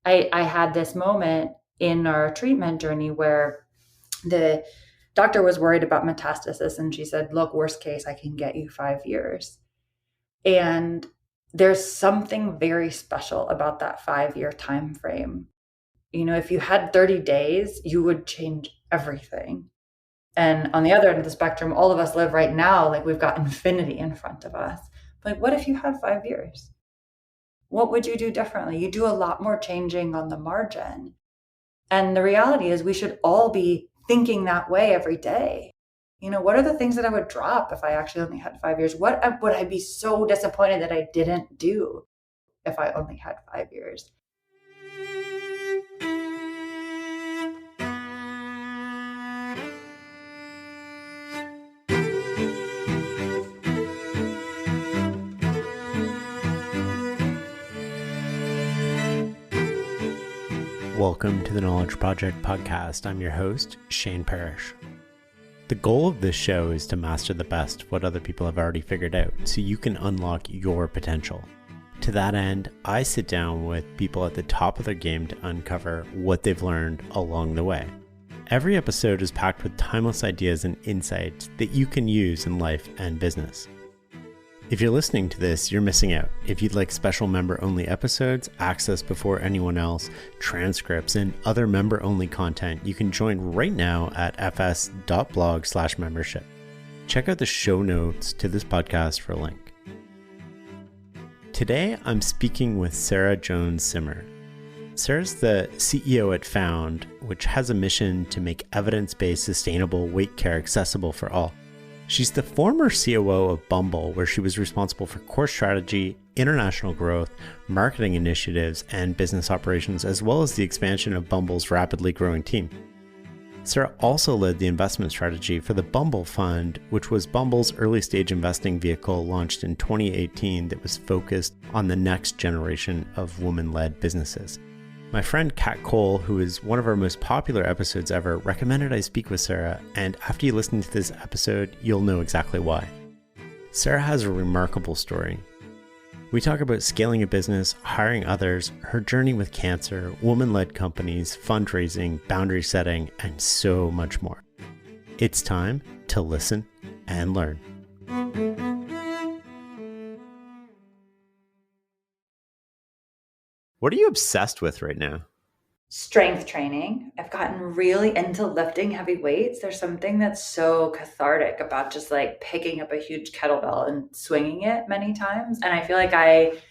I had this moment in our treatment journey where the doctor was worried about metastasis, and she said, look, worst case, I can get you 5 years. And there's something very special about that 5-year time frame. If you had 30 days, you would change everything. And on the other end of the spectrum, all of us live right now like we've got infinity in front of us. But what if you had 5 years? What would you do differently? You do a lot more changing on the margin. And the reality is we should all be thinking that way every day. What are the things that I would drop if I actually only had 5 years? What would I be so disappointed that I didn't do if I only had 5 years? Welcome to the Knowledge Project podcast. I'm your host, Shane Parrish. The goal of this show is to master the best of what other people have already figured out so you can unlock your potential. To that end, I sit down with people at the top of their game to uncover what they've learned along the way. Every episode is packed with timeless ideas and insights that you can use in life and business. If you're listening to this, you're missing out. If you'd like special member-only episodes, access before anyone else, transcripts, and other member-only content, you can join right now at fs.blog/membership. Check out the show notes to this podcast for a link. Today, I'm speaking with Sarah Jones-Simmer. Sarah's the CEO at Found, which has a mission to make evidence-based, sustainable weight care accessible for all. She's the former COO of Bumble, where she was responsible for core strategy, international growth, marketing initiatives, and business operations, as well as the expansion of Bumble's rapidly growing team. Sarah also led the investment strategy for the Bumble Fund, which was Bumble's early-stage investing vehicle launched in 2018 that was focused on the next generation of women-led businesses. My friend Kat Cole, who is one of our most popular episodes ever, recommended I speak with Sarah, and after you listen to this episode, you'll know exactly why. Sarah has a remarkable story. We talk about scaling a business, hiring others, her journey with cancer, woman-led companies, fundraising, boundary setting, and so much more. It's time to listen and learn. What are you obsessed with right now? Strength training. I've gotten really into lifting heavy weights. There's something that's so cathartic about just like picking up a huge kettlebell and swinging it many times. And I feel like I've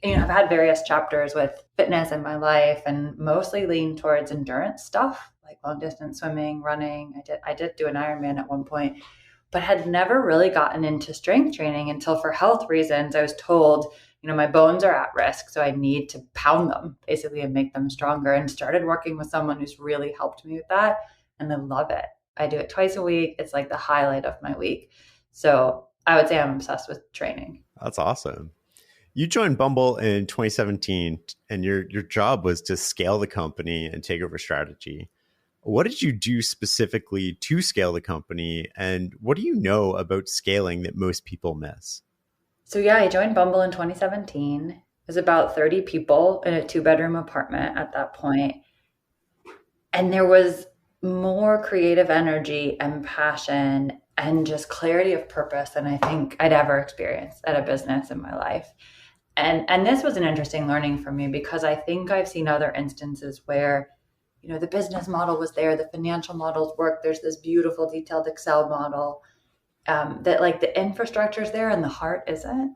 had various chapters with fitness in my life and mostly lean towards endurance stuff, like long distance swimming, running. I did do an Ironman at one point, but had never really gotten into strength training until, for health reasons, I was told, my bones are at risk, so I need to pound them basically and make them stronger, and started working with someone who's really helped me with that. And I love it. I do it twice a week. It's like the highlight of my week. So I would say I'm obsessed with training. That's awesome. You joined Bumble in 2017, and your job was to scale the company and take over strategy. What did you do specifically to scale the company, and what do you know about scaling that most people miss? So yeah, I joined Bumble in 2017. It was about 30 people in a 2-bedroom apartment at that point. And there was more creative energy and passion and just clarity of purpose than I think I'd ever experienced at a business in my life. And this was an interesting learning for me, because I think I've seen other instances where, the business model was there, the financial models work, there's this beautiful detailed Excel model, that like the infrastructure is there and the heart isn't.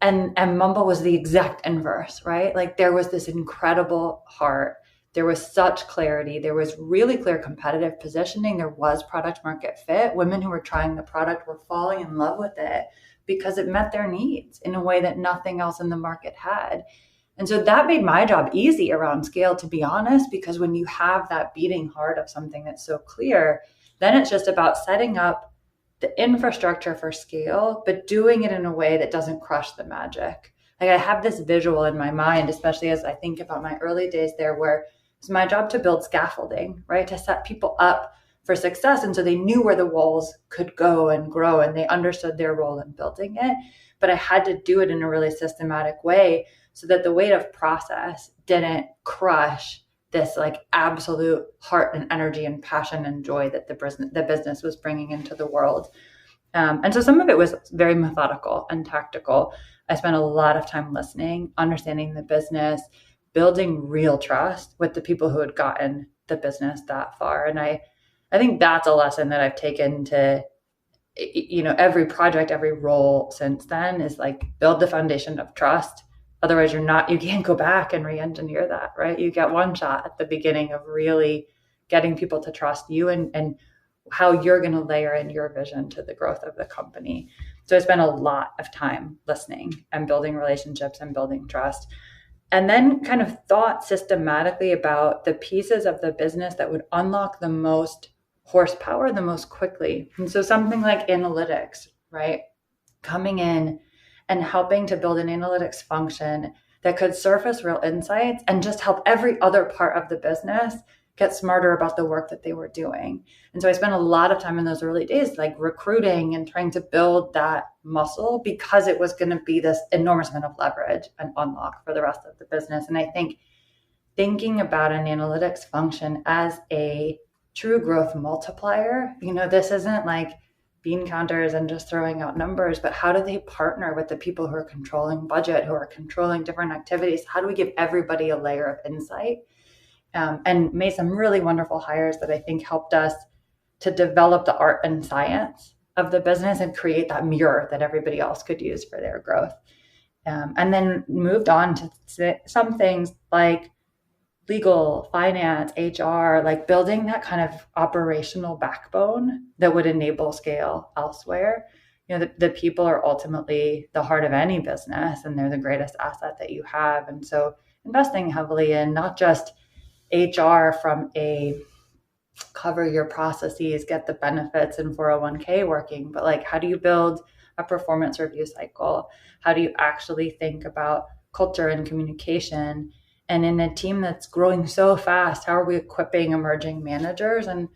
And Bumble was the exact inverse, right? Like there was this incredible heart. There was such clarity. There was really clear competitive positioning. There was product market fit. Women who were trying the product were falling in love with it because it met their needs in a way that nothing else in the market had. And so that made my job easy around scale, to be honest, because when you have that beating heart of something that's so clear, then it's just about setting up the infrastructure for scale, but doing it in a way that doesn't crush the magic. Like I have this visual in my mind, especially as I think about my early days there, where it's my job to build scaffolding, right? To set people up for success. And so they knew where the walls could go and grow, and they understood their role in building it. But I had to do it in a really systematic way so that the weight of process didn't crush this like absolute heart and energy and passion and joy that the business was bringing into the world. And so some of it was very methodical and tactical. I spent a lot of time listening, understanding the business, building real trust with the people who had gotten the business that far. And I think that's a lesson that I've taken to, every project, every role since then is like build the foundation of trust. Otherwise you can't go back and re-engineer that, right? You get one shot at the beginning of really getting people to trust you and how you're going to layer in your vision to the growth of the company. So I spent a lot of time listening and building relationships and building trust. And then kind of thought systematically about the pieces of the business that would unlock the most horsepower the most quickly. And so something like analytics, right? Coming in and helping to build an analytics function that could surface real insights and just help every other part of the business get smarter about the work that they were doing. And so I spent a lot of time in those early days, like recruiting and trying to build that muscle because it was going to be this enormous amount of leverage and unlock for the rest of the business. And I think thinking about an analytics function as a true growth multiplier, this isn't like bean counters and just throwing out numbers, but how do they partner with the people who are controlling budget, who are controlling different activities? How do we give everybody a layer of insight? And made some really wonderful hires that I think helped us to develop the art and science of the business and create that mirror that everybody else could use for their growth. And then moved on to some things like legal, finance, HR, like building that kind of operational backbone that would enable scale elsewhere. The people are ultimately the heart of any business, and they're the greatest asset that you have. And so investing heavily in not just HR from a cover your processes, get the benefits and 401k working, but like, how do you build a performance review cycle? How do you actually think about culture and communication? And in a team that's growing so fast, how are we equipping emerging managers? And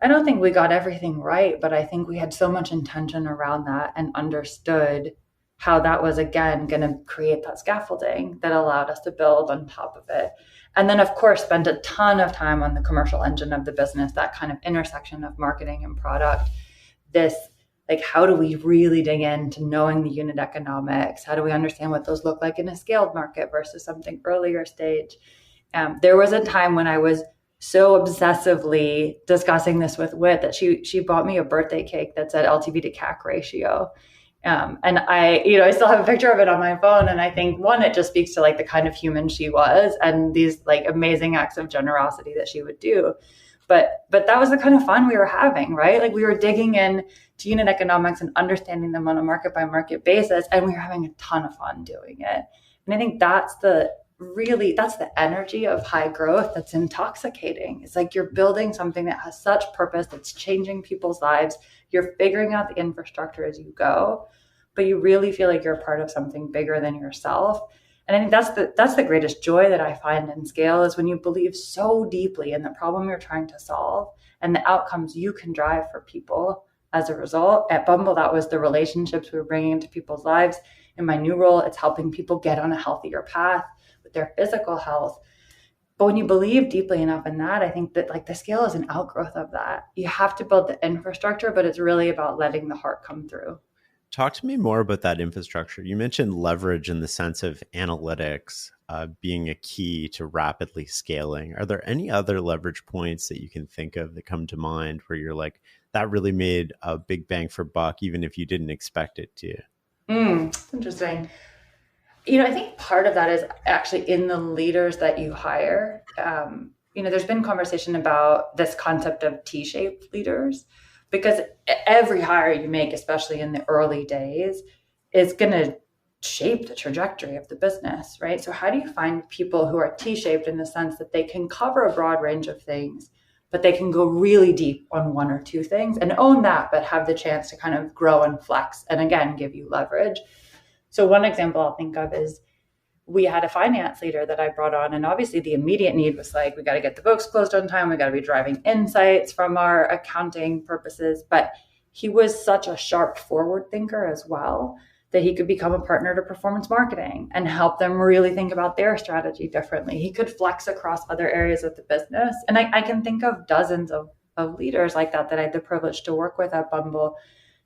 I don't think we got everything right, but I think we had so much intention around that and understood how that was, again, going to create that scaffolding that allowed us to build on top of it. And then, of course, spent a ton of time on the commercial engine of the business, that kind of intersection of marketing and product. This, like, how do we really dig into knowing the unit economics? How do we understand what those look like in a scaled market versus something earlier stage? There was a time when I was so obsessively discussing this with Whit that she bought me a birthday cake that said LTV to CAC ratio. And I still have a picture of it on my phone. And I think, one, it just speaks to like the kind of human she was and these like amazing acts of generosity that she would do. But that was the kind of fun we were having, right? Like we were digging in to unit economics and understanding them on a market by market basis. And we were having a ton of fun doing it. And I think that's the energy of high growth that's intoxicating. It's like you're building something that has such purpose, that's changing people's lives. You're figuring out the infrastructure as you go, but you really feel like you're part of something bigger than yourself. And I think that's the greatest joy that I find in scale, is when you believe so deeply in the problem you're trying to solve and the outcomes you can drive for people as a result. At Bumble, that was the relationships we were bringing into people's lives. In my new role, it's helping people get on a healthier path with their physical health. But when you believe deeply enough in that, I think that like the scale is an outgrowth of that. You have to build the infrastructure, but it's really about letting the heart come through. Talk to me more about that infrastructure. You mentioned leverage in the sense of analytics being a key to rapidly scaling. Are there any other leverage points that you can think of that come to mind where you're like, that really made a big bang for buck, even if you didn't expect it to? That's interesting. I think part of that is actually in the leaders that you hire. There's been conversation about this concept of T-shaped leaders, because every hire you make, especially in the early days, is going to shape the trajectory of the business, right? So how do you find people who are T-shaped in the sense that they can cover a broad range of things, but they can go really deep on one or two things and own that, but have the chance to kind of grow and flex and, again, give you leverage? So one example I'll think of is we had a finance leader that I brought on, and obviously the immediate need was like, we got to get the books closed on time. We got to be driving insights from our accounting purposes. But he was such a sharp forward thinker as well, that he could become a partner to performance marketing and help them really think about their strategy differently. He could flex across other areas of the business. And I can think of dozens of leaders like that I had the privilege to work with at Bumble.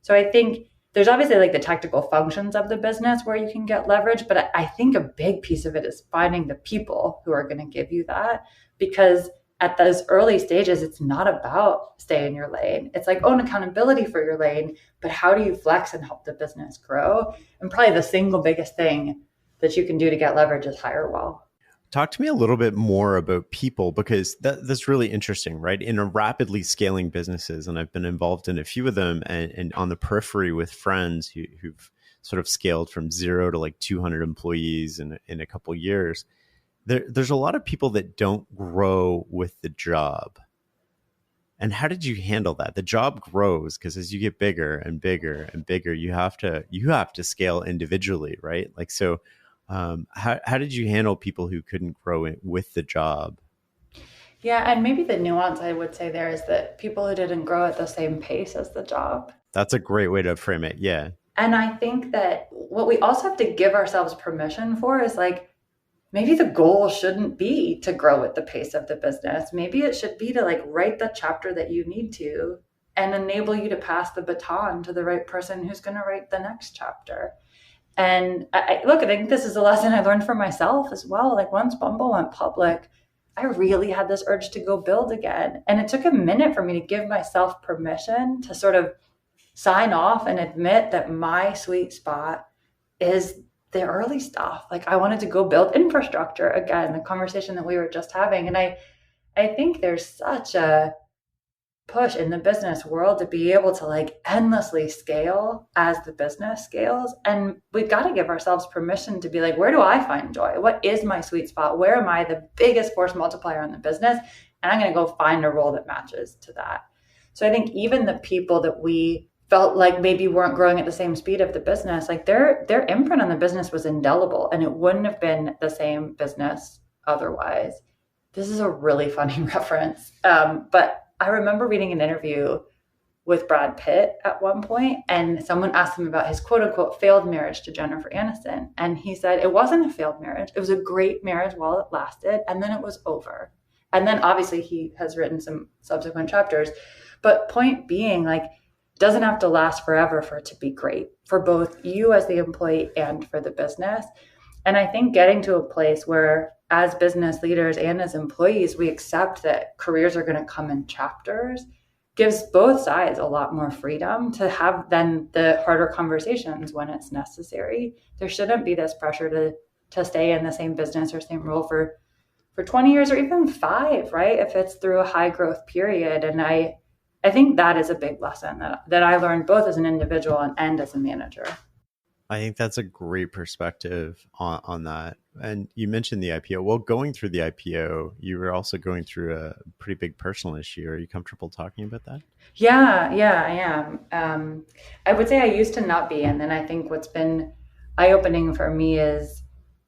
So I think there's obviously like the technical functions of the business where you can get leverage, but I think a big piece of it is finding the people who are going to give you that, because at those early stages, it's not about stay in your lane. It's like own accountability for your lane, but how do you flex and help the business grow? And probably the single biggest thing that you can do to get leverage is hire well. Talk to me a little bit more about people, because that's really interesting, right? In a rapidly scaling businesses, and I've been involved in a few of them and on the periphery with friends who've sort of scaled from 0 to like 200 employees in a couple of years. There's a lot of people that don't grow with the job. And how did you handle that? The job grows because as you get bigger and bigger and bigger, you have to scale individually, right? Like, so how did you handle people who couldn't grow with the job? Yeah, and maybe the nuance I would say there is that people who didn't grow at the same pace as the job. That's a great way to frame it. Yeah. And I think that what we also have to give ourselves permission for is like, maybe the goal shouldn't be to grow at the pace of the business. Maybe it should be to like write the chapter that you need to and enable you to pass the baton to the right person who's going to write the next chapter. And I think this is a lesson I learned for myself as well. Like once Bumble went public, I really had this urge to go build again. And it took a minute for me to give myself permission to sort of sign off and admit that my sweet spot is the early stuff. Like I wanted to go build infrastructure again, the conversation that we were just having. And I think there's such a push in the business world to be able to like endlessly scale as the business scales. And we've got to give ourselves permission to be like, where do I find joy? What is my sweet spot? Where am I the biggest force multiplier in the business? And I'm going to go find a role that matches to that. So I think even the people that we felt like maybe weren't growing at the same speed of the business, like their imprint on the business was indelible, and it wouldn't have been the same business otherwise. This is a really funny reference. But I remember reading an interview with Brad Pitt at one point, and someone asked him about his quote unquote failed marriage to Jennifer Aniston. And he said, it wasn't a failed marriage. It was a great marriage while it lasted, and then it was over. And then obviously he has written some subsequent chapters, but point being, like, doesn't have to last forever for it to be great for both you as the employee and for the business. And I think getting to a place where as business leaders and as employees, we accept that careers are going to come in chapters gives both sides a lot more freedom to have then the harder conversations when it's necessary. There shouldn't be this pressure to stay in the same business or same role for 20 years or even 5, right? If it's through a high growth period. And I think that is a big lesson that I learned both as an individual and as a manager. I think that's a great perspective on that. And you mentioned the IPO. Well, going through the IPO, you were also going through a pretty big personal issue. Are you comfortable talking about that? Yeah, I am. I would say I used to not be. And then I think what's been eye-opening for me is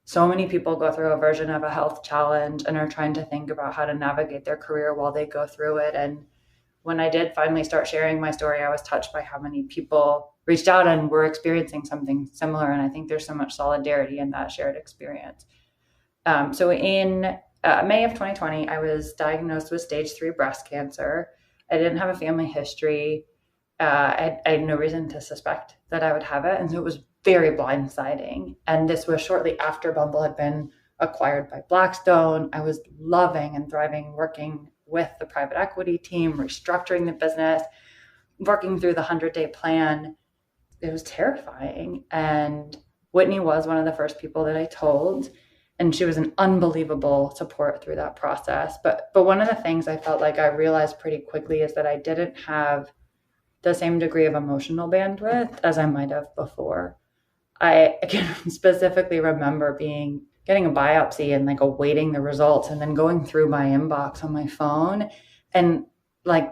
so many people go through a version of a health challenge and are trying to think about how to navigate their career while they go through it. And when I did finally start sharing my story, I was touched by how many people reached out and were experiencing something similar. And I think there's so much solidarity in that shared experience. So in May of 2020, I was diagnosed with stage 3 breast cancer. I didn't have a family history. I had no reason to suspect that I would have it. And so it was very blindsiding. And this was shortly after Bumble had been acquired by Blackstone. I was loving and thriving, working with the private equity team, restructuring the business, working through the 100-day plan. It was terrifying. And Whitney was one of the first people that I told, and she was an unbelievable support through that process. But one of the things I felt like I realized pretty quickly is that I didn't have the same degree of emotional bandwidth as I might have before. I can specifically remember getting a biopsy and like awaiting the results and then going through my inbox on my phone and like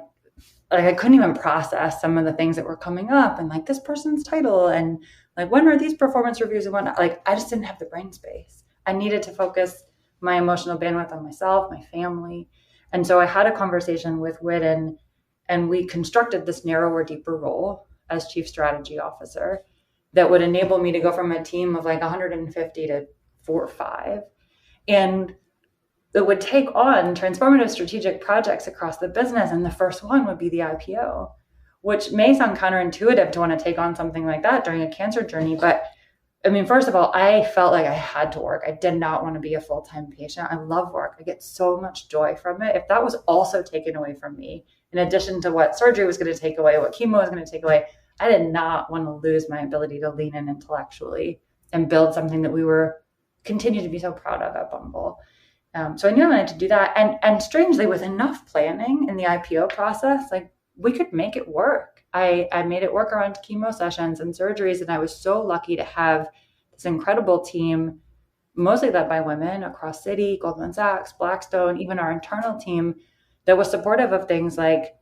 I couldn't even process some of the things that were coming up and like this person's title and like when are these performance reviews and whatnot. Like I just didn't have the brain space. I needed to focus my emotional bandwidth on myself, my family. And so I had a conversation with Whit and we constructed this narrower, deeper role as Chief Strategy Officer. that would enable me to go from a team of like 150 to 4 or 5. And it would take on transformative strategic projects across the business. And the first one would be the IPO, which may sound counterintuitive to want to take on something like that during a cancer journey. But I mean, first of all, I felt like I had to work. I did not want to be a full-time patient. I love work. I get so much joy from it. If that was also taken away from me, in addition to what surgery was going to take away, what chemo was going to take away, I did not want to lose my ability to lean in intellectually and build something that we were continue to be so proud of at Bumble. So I knew I wanted to do that. And strangely, with enough planning in the IPO process, like we could make it work. I made it work around chemo sessions and surgeries. And I was so lucky to have this incredible team, mostly led by women across Citi, Goldman Sachs, Blackstone, even our internal team that was supportive of things like,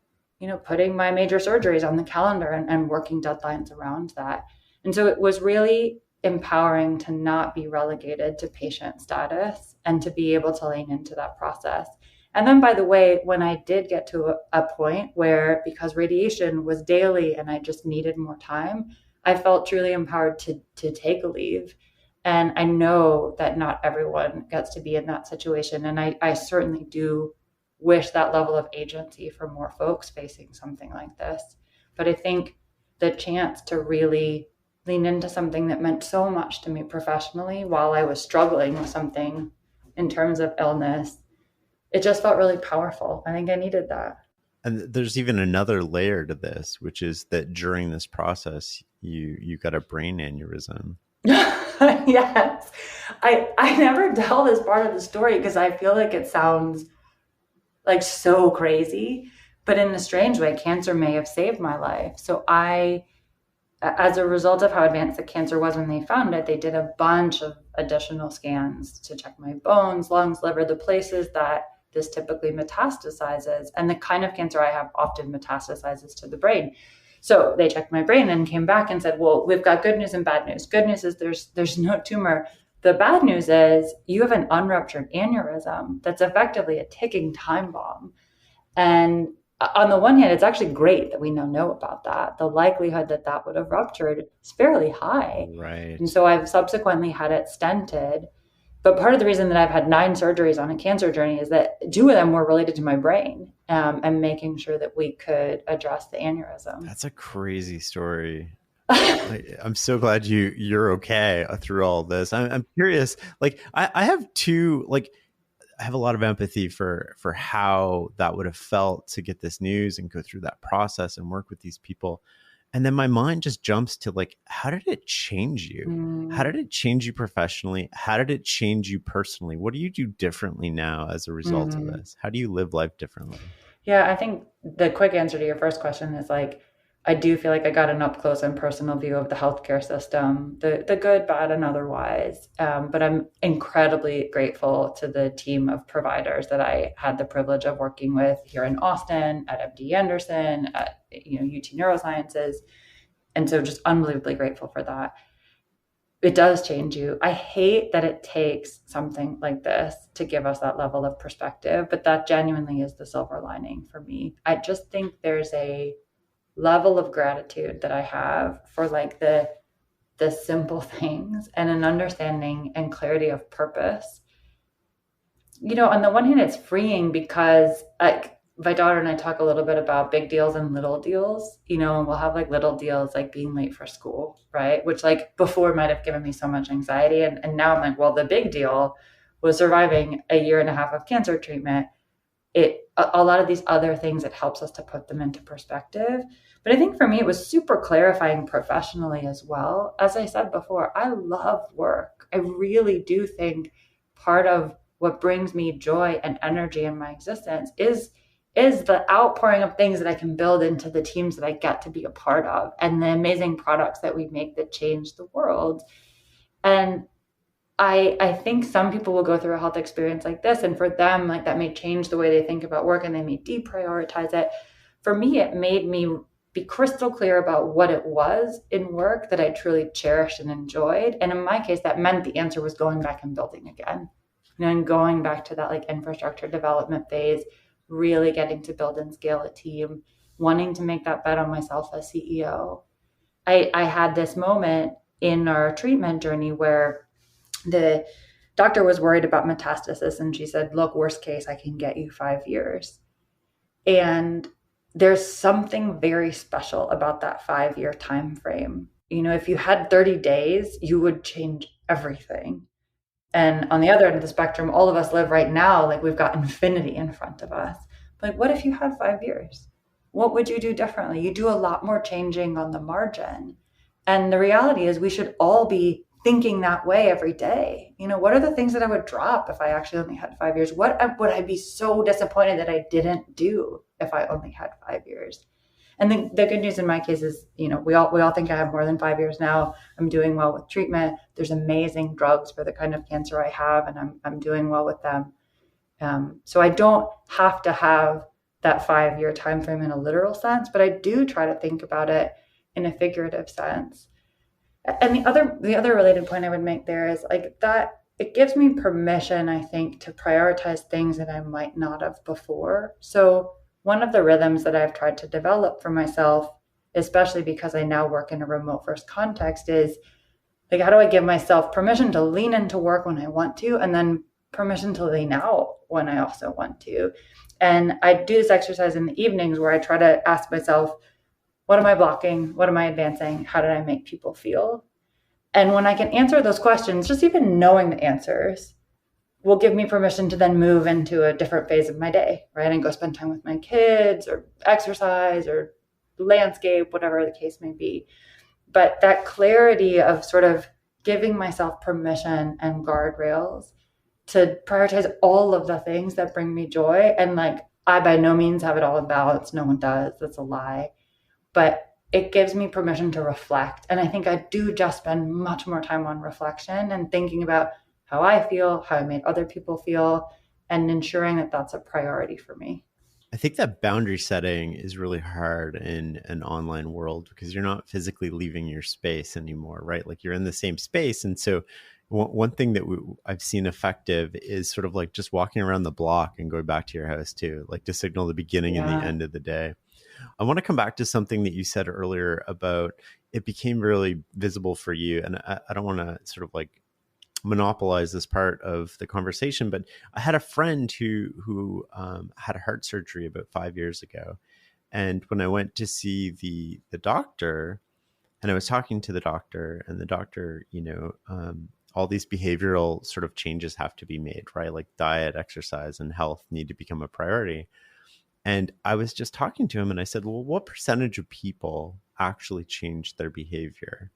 putting my major surgeries on the calendar and working deadlines around that. And so it was really empowering to not be relegated to patient status and to be able to lean into that process. And then, by the way, when I did get to a point where, because radiation was daily and I just needed more time, I felt truly empowered to take a leave. And I know that not everyone gets to be in that situation. And I certainly do wish that level of agency for more folks facing something like this. But I think the chance to really lean into something that meant so much to me professionally while I was struggling with something in terms of illness, it just felt really powerful. I think I needed that. And there's even another layer to this, which is that during this process, you got a brain aneurysm. Yes. I never tell this part of the story because I feel like it sounds like so crazy, but in a strange way, cancer may have saved my life. So as a result of how advanced the cancer was when they found it, they did a bunch of additional scans to check my bones, lungs, liver, the places that this typically metastasizes. And the kind of cancer I have often metastasizes to the brain. So they checked my brain and came back and said, well, we've got good news and bad news. Good news is there's no tumor. The bad news is you have an unruptured aneurysm that's effectively a ticking time bomb. And on the one hand, it's actually great that we now know about that. The likelihood that that would have ruptured is fairly high. Right. And so I've subsequently had it stented. But part of the reason that I've had 9 surgeries on a cancer journey is that 2 of them were related to my brain, and making sure that we could address the aneurysm. That's a crazy story. I'm so glad you're okay through all this. I'm curious. Like I have I have a lot of empathy for how that would have felt to get this news and go through that process and work with these people. And then my mind just jumps to like, how did it change you? How did it change you professionally? How did it change you personally? What do you do differently now as a result of this? How do you live life differently? Yeah, I think the quick answer to your first question is like, I do feel like I got an up close and personal view of the healthcare system, the good, bad, and otherwise. But I'm incredibly grateful to the team of providers that I had the privilege of working with here in Austin, at MD Anderson, at UT Neurosciences. And so just unbelievably grateful for that. It does change you. I hate that it takes something like this to give us that level of perspective, but that genuinely is the silver lining for me. I just think there's a level of gratitude that I have for like the simple things and an understanding and clarity of purpose. On the one hand, it's freeing because my daughter and I talk a little bit about big deals and little deals, and we'll have like little deals like being late for school, right? Which like before might have given me so much anxiety. And now I'm like, well, the big deal was surviving a 1.5 years of cancer treatment. A lot of these other things, it helps us to put them into perspective. But I think for me, it was super clarifying professionally as well. As I said before, I love work. I really do think part of what brings me joy and energy in my existence is the outpouring of things that I can build into the teams that I get to be a part of and the amazing products that we make that change the world. And I think some people will go through a health experience like this, and for them, like that may change the way they think about work and they may deprioritize it. For me, it made me be crystal clear about what it was in work that I truly cherished and enjoyed. And in my case, that meant the answer was going back and building again, and going back to that like infrastructure development phase, really getting to build and scale a team, wanting to make that bet on myself as CEO. I had this moment in our treatment journey where the doctor was worried about metastasis, and she said, look, worst case, I can get you 5 years. And there's something very special about that 5 year time frame. If you had 30 days, you would change everything. And on the other end of the spectrum, all of us live right now like we've got infinity in front of us. Like, what if you had 5 years? What would you do differently? You do a lot more changing on the margin. And the reality is, we should all be thinking that way every day. What are the things that I would drop if I actually only had 5 years? What would I be so disappointed that I didn't do if I only had 5 years? And the good news in my case is, we all think I have more than 5 years now. I'm doing well with treatment. There's amazing drugs for the kind of cancer I have, and I'm doing well with them. So I don't have to have that 5 year time frame in a literal sense, but I do try to think about it in a figurative sense. And the other related point I would make there is like that it gives me permission, I think, to prioritize things that I might not have before. So one of the rhythms that I've tried to develop for myself, especially because I now work in a remote first context, is like, how do I give myself permission to lean into work when I want to, and then permission to lean out when I also want to? And I do this exercise in the evenings where I try to ask myself, what am I blocking? What am I advancing? How did I make people feel? And when I can answer those questions, just even knowing the answers will give me permission to then move into a different phase of my day, right? And go spend time with my kids or exercise or landscape, whatever the case may be. But that clarity of sort of giving myself permission and guardrails to prioritize all of the things that bring me joy. And like, I by no means have it all in balance. No one does. That's a lie. But it gives me permission to reflect. And I think I do just spend much more time on reflection and thinking about how I feel, how I made other people feel, and ensuring that that's a priority for me. I think that boundary setting is really hard in an online world because you're not physically leaving your space anymore, right? Like you're in the same space. And so one thing that I've seen effective is sort of like just walking around the block and going back to your house too, like to signal the beginning and the end of the day. I want to come back to something that you said earlier about it became really visible for you. And I don't want to sort of like monopolize this part of the conversation, but I had a friend who had a heart surgery about 5 years ago. And when I went to see the doctor, and I was talking to the doctor, and the doctor, all these behavioral sort of changes have to be made, right? Like diet, exercise, and health need to become a priority. And I was just talking to him and I said, well, what percentage of people actually changed their behavior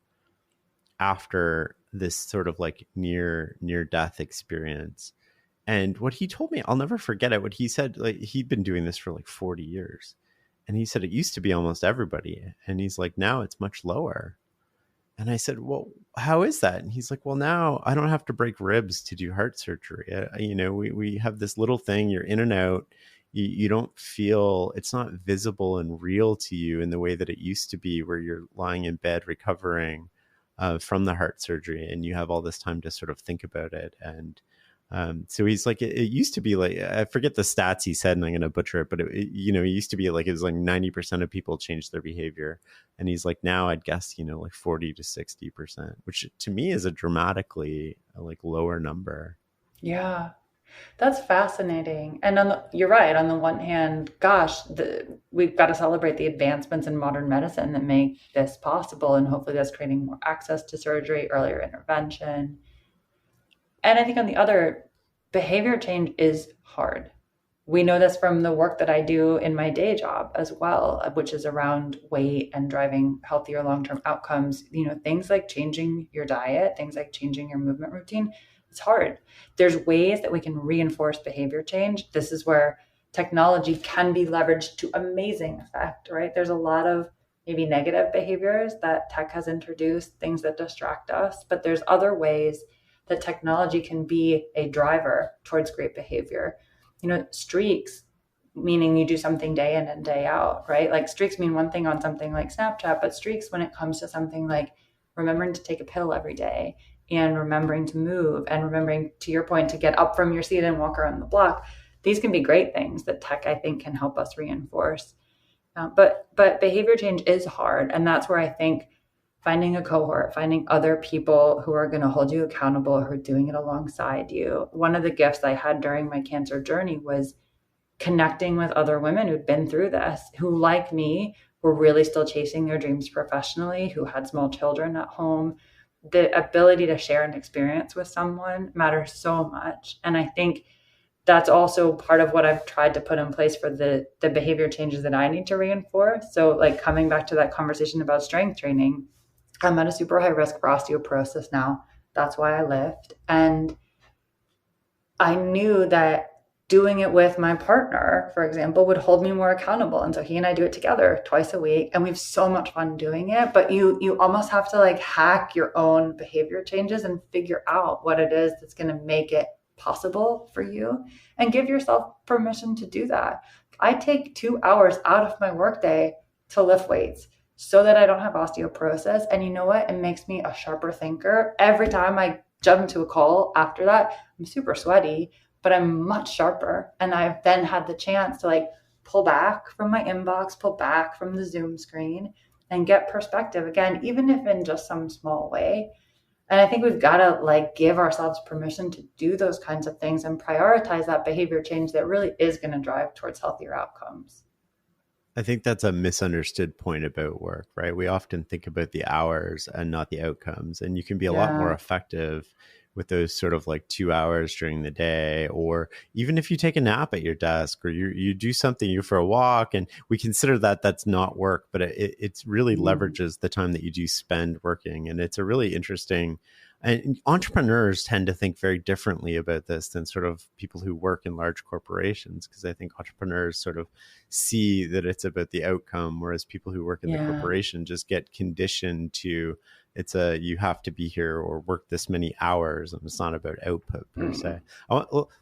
after this sort of like near death experience? And what he told me, I'll never forget it. What he said, like he'd been doing this for like 40 years. And he said, it used to be almost everybody. And he's like, now it's much lower. And I said, well, how is that? And he's like, well, now I don't have to break ribs to do heart surgery. We have this little thing, you're in and out. You don't feel, it's not visible and real to you in the way that it used to be, where you're lying in bed recovering from the heart surgery and you have all this time to sort of think about it. And so he's like, it used to be like, I forget the stats he said, and I'm going to butcher it, but it used to be like, it was like 90% of people changed their behavior. And he's like, now I'd guess, like 40 to 60%, which to me is a dramatically like lower number. Yeah. That's fascinating. And you're right. On the one hand, gosh, we've got to celebrate the advancements in modern medicine that make this possible. And hopefully that's creating more access to surgery, earlier intervention. And I think on the other, behavior change is hard. We know this from the work that I do in my day job as well, which is around weight and driving healthier long-term outcomes. Things like changing your diet, things like changing your movement routine. It's hard. There's ways that we can reinforce behavior change. This is where technology can be leveraged to amazing effect, right? There's a lot of maybe negative behaviors that tech has introduced, things that distract us, but there's other ways that technology can be a driver towards great behavior. Streaks, meaning you do something day in and day out, right? Like streaks mean one thing on something like Snapchat, but streaks when it comes to something like remembering to take a pill every day, and remembering to move, and remembering, to your point, to get up from your seat and walk around the block. These can be great things that tech, I think, can help us reinforce. But behavior change is hard. And that's where I think finding a cohort, finding other people who are going to hold you accountable, who are doing it alongside you. One of the gifts I had during my cancer journey was connecting with other women who'd been through this, who, like me, were really still chasing their dreams professionally, who had small children at home. The ability to share an experience with someone matters so much. And I think that's also part of what I've tried to put in place for the behavior changes that I need to reinforce. So like coming back to that conversation about strength training, I'm at a super high risk for osteoporosis now. That's why I lift. And I knew that doing it with my partner, for example, would hold me more accountable. And so he and I do it together twice a week, and we have so much fun doing it. But you almost have to like hack your own behavior changes and figure out what it is that's going to make it possible for you, and give yourself permission to do that. I take 2 hours out of my workday to lift weights so that I don't have osteoporosis. And you know what? It makes me a sharper thinker. Every time I jump into a call after that, I'm super sweaty, but I'm much sharper. And I've then had the chance to like pull back from my inbox, pull back from the Zoom screen, and get perspective again, even if in just some small way. And I think we've got to like give ourselves permission to do those kinds of things and prioritize that behavior change that really is going to drive towards healthier outcomes. I think that's a misunderstood point about work, right? We often think about the hours and not the outcomes. And you can be a lot more effective with those sort of like 2 hours during the day, or even if you take a nap at your desk, or you do something, you for a walk, and we consider that that's not work, but it's really leverages the time that you do spend working. And it's a really interesting, and entrepreneurs tend to think very differently about this than sort of people who work in large corporations, because I think entrepreneurs sort of see that it's about the outcome, whereas people who work in the corporation just get conditioned to you have to be here or work this many hours, and it's not about output per se.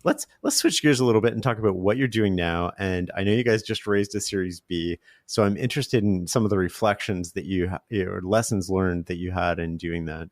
Let's switch gears a little bit and talk about what you're doing now. And I know you guys just raised a Series B, so I'm interested in some of the reflections that or lessons learned that you had in doing that.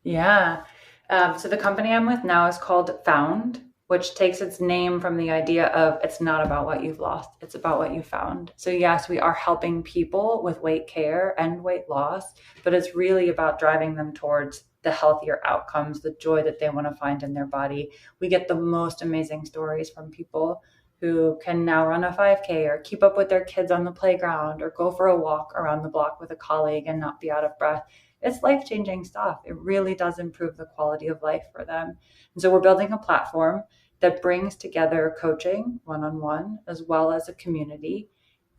Yeah. So the company I'm with now is called Found, which takes its name from the idea of it's not about what you've lost, it's about what you found. So yes, we are helping people with weight care and weight loss, but it's really about driving them towards the healthier outcomes, the joy that they want to find in their body. We get the most amazing stories from people who can now run a 5K or keep up with their kids on the playground or go for a walk around the block with a colleague and not be out of breath. It's life-changing stuff. It really does improve the quality of life for them. And so we're building a platform that brings together coaching one-on-one, as well as a community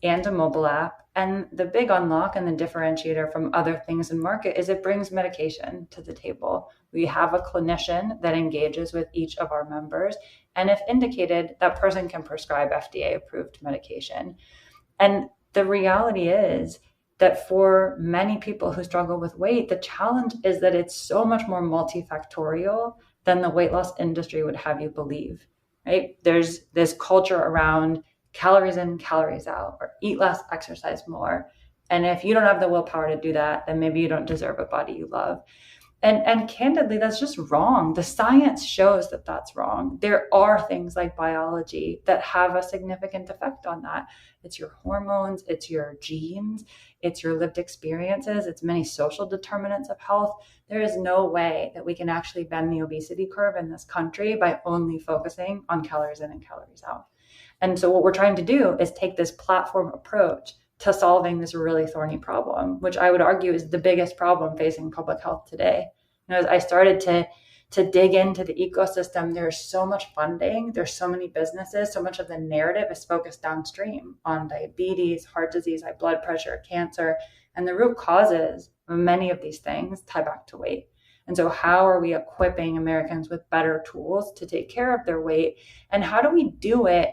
and a mobile app. And the big unlock and the differentiator from other things in market is it brings medication to the table. We have a clinician that engages with each of our members, and if indicated, that person can prescribe FDA-approved medication. And the reality is that for many people who struggle with weight, the challenge is that it's so much more multifactorial than the weight loss industry would have you believe, right? There's this culture around calories in, calories out, or eat less, exercise more. And if you don't have the willpower to do that, then maybe you don't deserve a body you love. And candidly, that's just wrong. The science shows that that's wrong. There are things like biology that have a significant effect on that. It's your hormones, it's your genes, it's your lived experiences, it's many social determinants of health. There is no way that we can actually bend the obesity curve in this country by only focusing on calories in and calories out. And so what we're trying to do is take this platform approach to solving this really thorny problem, which I would argue is the biggest problem facing public health today. As I started to dig into the ecosystem, there's so much funding, there's so many businesses, so much of the narrative is focused downstream on diabetes, heart disease, high blood pressure, cancer, and the root causes of many of these things tie back to weight. And so how are we equipping Americans with better tools to take care of their weight? And how do we do it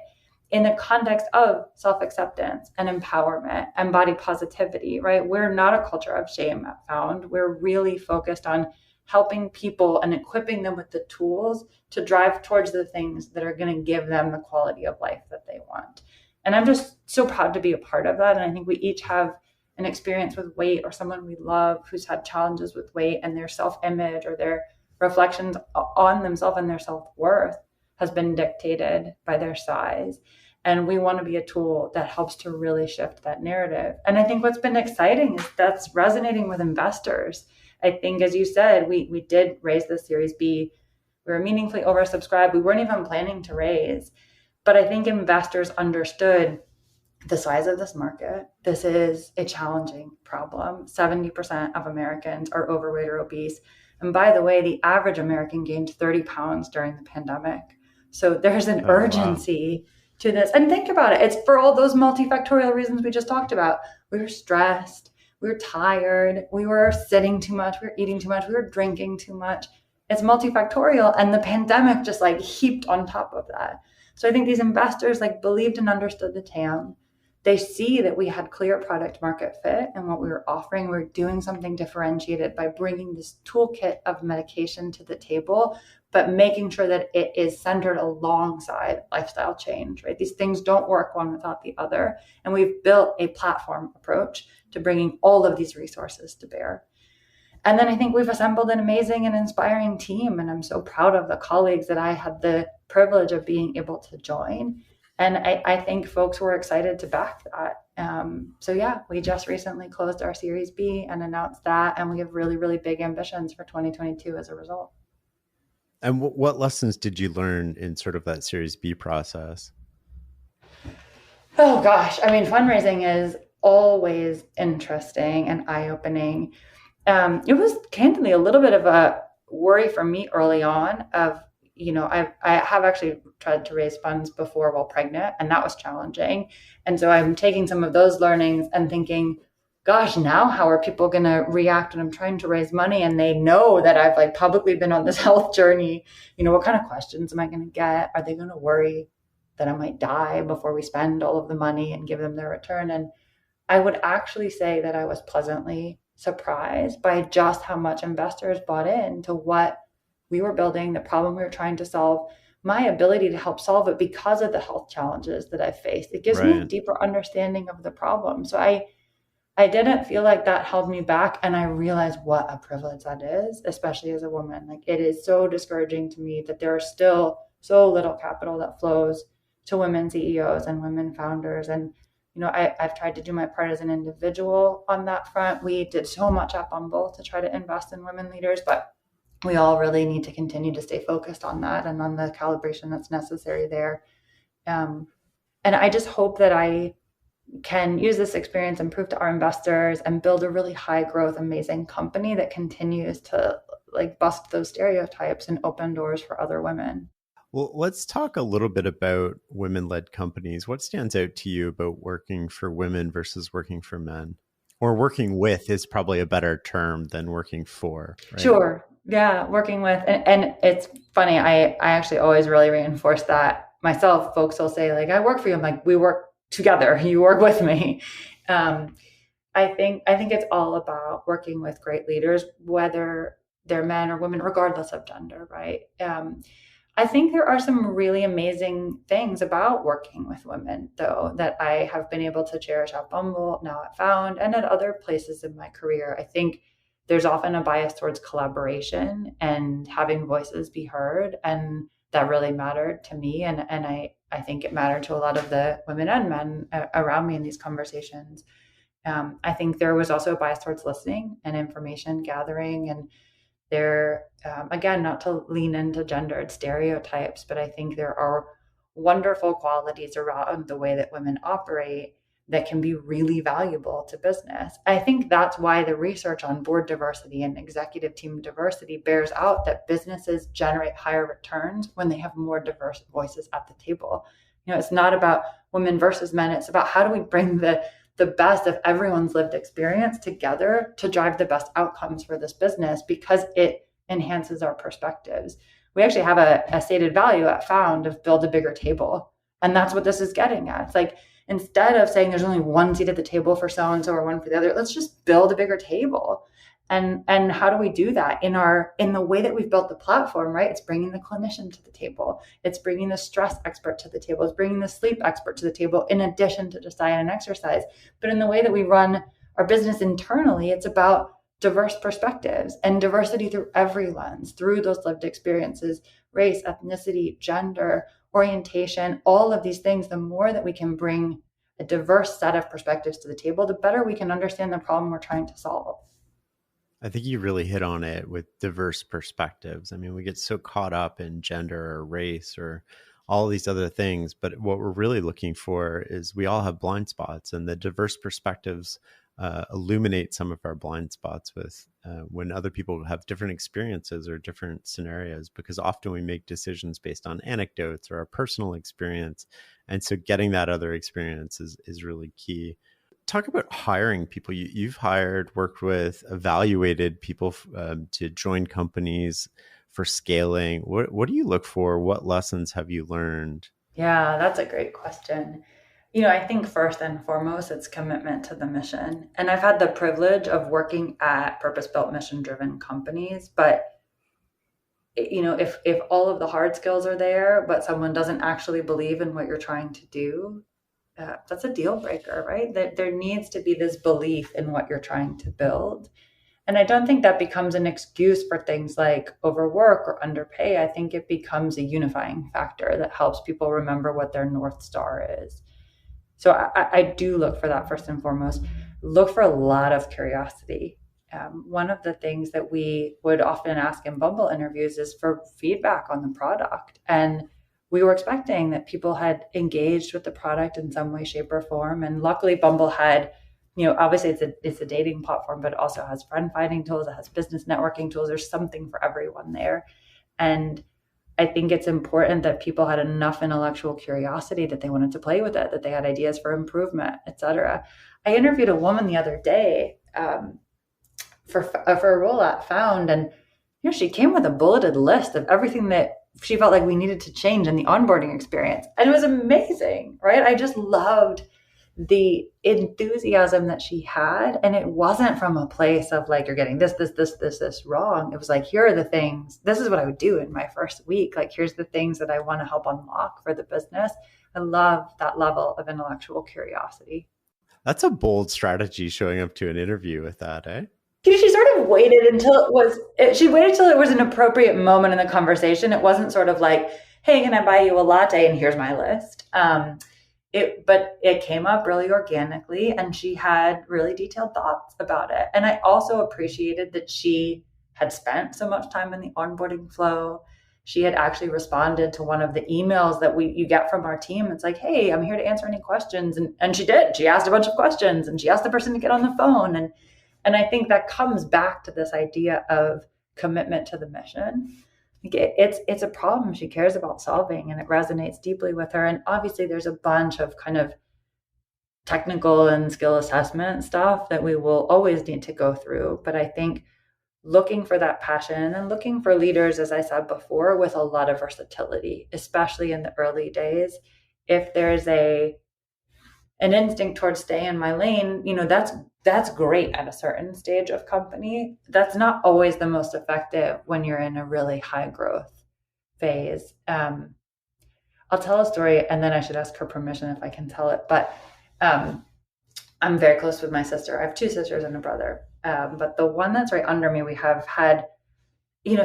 in the context of self-acceptance and empowerment and body positivity, right? We're not a culture of shame at Found. We're really focused on helping people and equipping them with the tools to drive towards the things that are going to give them the quality of life that they want. And I'm just so proud to be a part of that. And I think we each have an experience with weight, or someone we love who's had challenges with weight, and their self-image or their reflections on themselves and their self-worth has been dictated by their size. And we want to be a tool that helps to really shift that narrative. And I think what's been exciting is that's resonating with investors. I think, as you said, we did raise the Series B. We were meaningfully oversubscribed. We weren't even planning to raise. But I think investors understood the size of this market. This is a challenging problem. 70% of Americans are overweight or obese. And by the way, the average American gained 30 pounds during the pandemic. So there's an urgency to this. And think about it. It's for all those multifactorial reasons we just talked about. We were stressed. We were tired. We were sitting too much. We were eating too much. We were drinking too much. It's multifactorial. And the pandemic just like heaped on top of that. So I think these investors like believed and understood the TAM. They see that we had clear product market fit and what we were offering. We were doing something differentiated by bringing this toolkit of medication to the table, but making sure that it is centered alongside lifestyle change, right? These things don't work one without the other. And we've built a platform approach to bringing all of these resources to bear. And then I think we've assembled an amazing and inspiring team. And I'm so proud of the colleagues that I had the privilege of being able to join. And I think folks were excited to back that. So yeah, we just recently closed our Series B and announced that. And we have really, really big ambitions for 2022 as a result. And what lessons did you learn in sort of that Series B process? Oh gosh, I mean, fundraising is always interesting and eye-opening. It was candidly a little bit of a worry for me early on of, I have actually tried to raise funds before while pregnant, and that was challenging. And so I'm taking some of those learnings and thinking, gosh, now how are people going to react when I'm trying to raise money and they know that I've like publicly been on this health journey? What kind of questions am I going to get? Are they going to worry that I might die before we spend all of the money and give them their return? And I would actually say that I was pleasantly surprised by just how much investors bought into what we were building, the problem we were trying to solve, my ability to help solve it because of the health challenges that I've faced. It gives me a deeper understanding of the problem. So I didn't feel like that held me back. And I realized what a privilege that is, especially as a woman. Like, it is so discouraging to me that there are still so little capital that flows to women CEOs and women founders. And I've tried to do my part as an individual on that front. We did so much at Bumble to try to invest in women leaders, but we all really need to continue to stay focused on that and on the calibration that's necessary there. And I just hope that I can use this experience and prove to our investors and build a really high growth, amazing company that continues to like bust those stereotypes and open doors for other women. Well, let's talk a little bit about women-led companies. What stands out to you about working for women versus working for men? Or working with is probably a better term than working for, right? Sure. Yeah, working with. And it's funny, I actually always really reinforce that myself. Folks will say, like, I work for you. I'm like, we work together. You work with me. I think it's all about working with great leaders, whether they're men or women, regardless of gender, right? I think there are some really amazing things about working with women, though, that I have been able to cherish at Bumble, now at Found, and at other places in my career. I think there's often a bias towards collaboration and having voices be heard. And that really mattered to me. And I think it mattered to a lot of the women and men around me in these conversations. I think there was also a bias towards listening and information gathering. And there, again, not to lean into gendered stereotypes, but I think there are wonderful qualities around the way that women operate that can be really valuable to business. I think that's why the research on board diversity and executive team diversity bears out that businesses generate higher returns when they have more diverse voices at the table. It's not about women versus men. It's about how do we bring the best of everyone's lived experience together to drive the best outcomes for this business, because it enhances our perspectives. We actually have a stated value at Found of build a bigger table. And that's what this is getting at. It's like, instead of saying there's only one seat at the table for so-and-so or one for the other, let's just build a bigger table. And how do we do that in the way that we've built the platform, right? It's bringing the clinician to the table. It's bringing the stress expert to the table. It's bringing the sleep expert to the table, in addition to just diet and exercise. But in the way that we run our business internally, it's about diverse perspectives and diversity through every lens, through those lived experiences, race, ethnicity, gender, orientation, all of these things, the more that we can bring a diverse set of perspectives to the table, the better we can understand the problem we're trying to solve. I think you really hit on it with diverse perspectives. I mean, we get so caught up in gender or race or all these other things, but what we're really looking for is we all have blind spots, and the diverse perspectives illuminate some of our blind spots with when other people have different experiences or different scenarios, because often we make decisions based on anecdotes or our personal experience. And so getting that other experience is really key. Talk about hiring people. You've hired, worked with, evaluated people to join companies for scaling. What do you look for? What lessons have you learned? Yeah, that's a great question. I think first and foremost, it's commitment to the mission. And I've had the privilege of working at purpose-built, mission-driven companies, but if all of the hard skills are there, but someone doesn't actually believe in what you're trying to do, that's a deal breaker, right? That there needs to be this belief in what you're trying to build. And I don't think that becomes an excuse for things like overwork or underpay. I think it becomes a unifying factor that helps people remember what their North Star is. So I do look for that first and foremost. Look for a lot of curiosity. One of the things that we would often ask in Bumble interviews is for feedback on the product. And we were expecting that people had engaged with the product in some way, shape, or form. And luckily, Bumble had, obviously it's a dating platform, but it also has friend finding tools, it has business networking tools. There's something for everyone there. And I think it's important that people had enough intellectual curiosity that they wanted to play with it, that they had ideas for improvement, etc. I interviewed a woman the other day for a role at Found, and she came with a bulleted list of everything that she felt like we needed to change in the onboarding experience, and it was amazing, right? I just loved the enthusiasm that she had, and it wasn't from a place of like, you're getting this wrong. It was like, here are the things, this is what I would do in my first week, like here's the things that I want to help unlock for the business. I love that level of intellectual curiosity. That's a bold strategy, showing up to an interview with that, eh? She sort of waited until she waited till it was an appropriate moment in the conversation. It wasn't sort of like, hey, can I buy you a latte and here's my list. But it came up really organically, and she had really detailed thoughts about it. And I also appreciated that she had spent so much time in the onboarding flow. She had actually responded to one of the emails that you get from our team. It's like, hey, I'm here to answer any questions. And she did. She asked a bunch of questions, and she asked the person to get on the phone. And I think that comes back to this idea of commitment to the mission. It's a problem she cares about solving, and it resonates deeply with her. And obviously there's a bunch of kind of technical and skill assessment stuff that we will always need to go through. But I think looking for that passion and looking for leaders, as I said before, with a lot of versatility, especially in the early days. If there's an instinct towards stay in my lane, that's great at a certain stage of company. That's not always the most effective when you're in a really high growth phase. I'll tell a story, and then I should ask her permission if I can tell it. But I'm very close with my sister. I have two sisters and a brother. But the one that's right under me, we have had,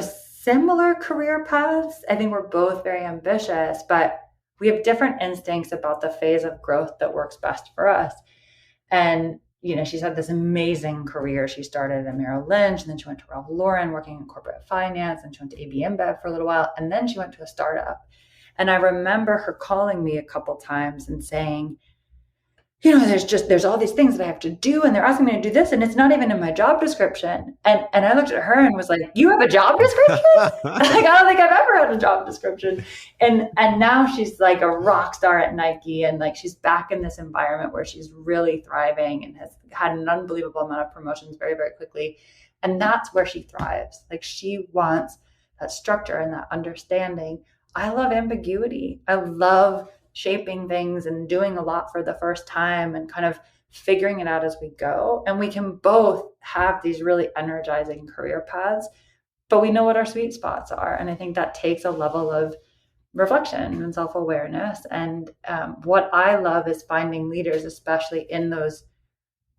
similar career paths. I think we're both very ambitious, but we have different instincts about the phase of growth that works best for us. And she's had this amazing career. She started at Merrill Lynch, and then she went to Ralph Lauren working in corporate finance, and she went to AB InBev for a little while, and then she went to a startup. And I remember her calling me a couple times and saying, there's all these things that I have to do, and they're asking me to do this, and it's not even in my job description. And I looked at her and was like, you have a job description? Like, I don't think I've ever had a job description. And now she's like a rock star at Nike, and like she's back in this environment where she's really thriving and has had an unbelievable amount of promotions very, very quickly. And that's where she thrives. Like, she wants that structure and that understanding. I love ambiguity. I love shaping things and doing a lot for the first time and kind of figuring it out as we go. And we can both have these really energizing career paths, but we know what our sweet spots are. And I think that takes a level of reflection and self-awareness. And what I love is finding leaders, especially in those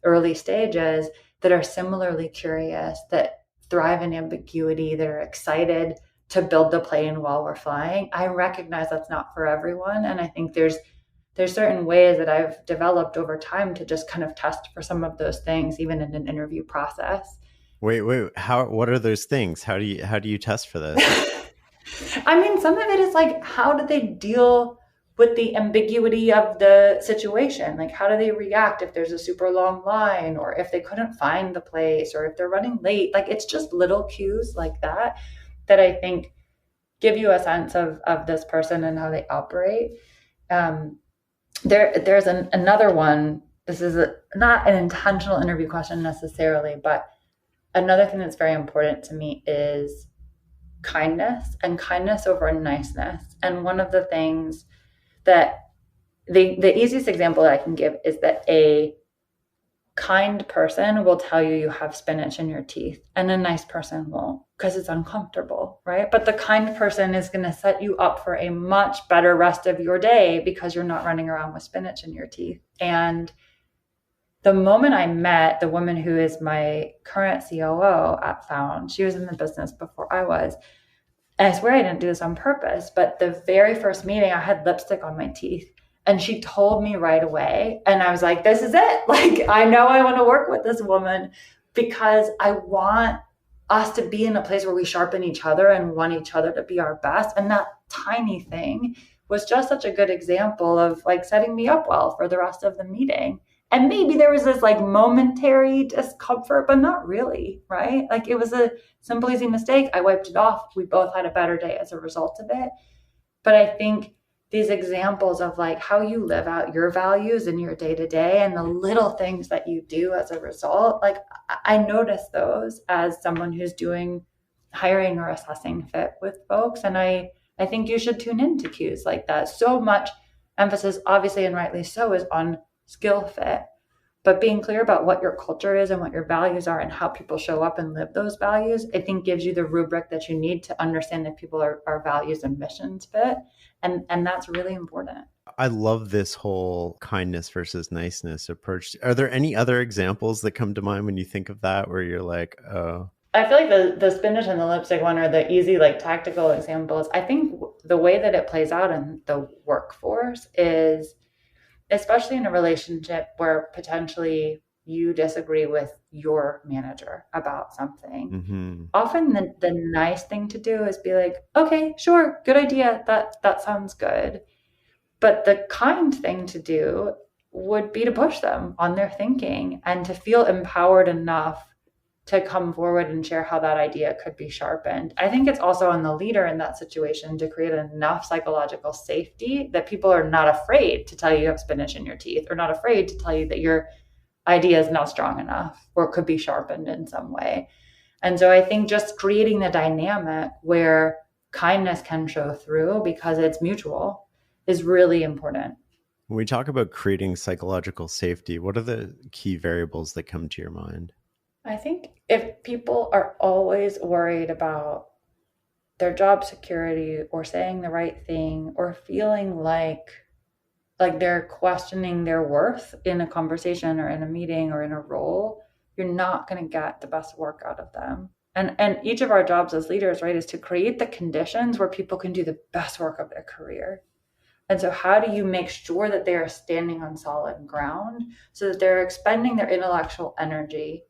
early stages, that are similarly curious, that thrive in ambiguity, that are excited to build the plane while we're flying. I recognize that's not for everyone. And I think there's certain ways that I've developed over time to just kind of test for some of those things, even in an interview process. Wait, what are those things? How do you test for this? I mean, some of it is like, how do they deal with the ambiguity of the situation? Like, how do they react if there's a super long line, or if they couldn't find the place, or if they're running late? Like, it's just little cues like that that I think give you a sense of this person and how they operate. There's another one. This is not an intentional interview question necessarily, but another thing that's very important to me is kindness, and kindness over niceness. And one of the things that the easiest example that I can give is that a kind person will tell you you have spinach in your teeth, and a nice person won't, because it's uncomfortable, right? But the kind person is going to set you up for a much better rest of your day because you're not running around with spinach in your teeth. And the moment I met the woman who is my current COO at Found, she was in the business before I was. And I swear I didn't do this on purpose, but the very first meeting, I had lipstick on my teeth. And she told me right away. And I was like, this is it. Like, I know I want to work with this woman because I want us to be in a place where we sharpen each other and want each other to be our best. And that tiny thing was just such a good example of like setting me up well for the rest of the meeting. And maybe there was this like momentary discomfort, but not really, right? Like, it was a simple, easy mistake. I wiped it off. We both had a better day as a result of it. But I think these examples of like how you live out your values in your day to day and the little things that you do as a result, like I notice those as someone who's doing hiring or assessing fit with folks. And I think you should tune into cues like that. So much emphasis, obviously, and rightly so, is on skill fit, but being clear about what your culture is and what your values are and how people show up and live those values, I think gives you the rubric that you need to understand if people are values and missions fit. And that's really important. I love this whole kindness versus niceness approach. Are there any other examples that come to mind when you think of that, where you're like, oh? I feel like the spinach and the lipstick one are the easy, like tactical examples. I think the way that it plays out in the workforce is, especially in a relationship where potentially you disagree with your manager about something. Mm-hmm. Often the nice thing to do is be like, okay, sure, good idea. That sounds good. But the kind thing to do would be to push them on their thinking and to feel empowered enough to come forward and share how that idea could be sharpened. I think it's also on the leader in that situation to create enough psychological safety that people are not afraid to tell you have spinach in your teeth, or not afraid to tell you that your idea is not strong enough or could be sharpened in some way. And so I think just creating the dynamic where kindness can show through because it's mutual is really important. When we talk about creating psychological safety, what are the key variables that come to your mind? I think if people are always worried about their job security or saying the right thing or feeling like they're questioning their worth in a conversation or in a meeting or in a role, you're not going to get the best work out of them. And each of our jobs as leaders, right, is to create the conditions where people can do the best work of their career. And so how do you make sure that they are standing on solid ground so that they're expending their intellectual energy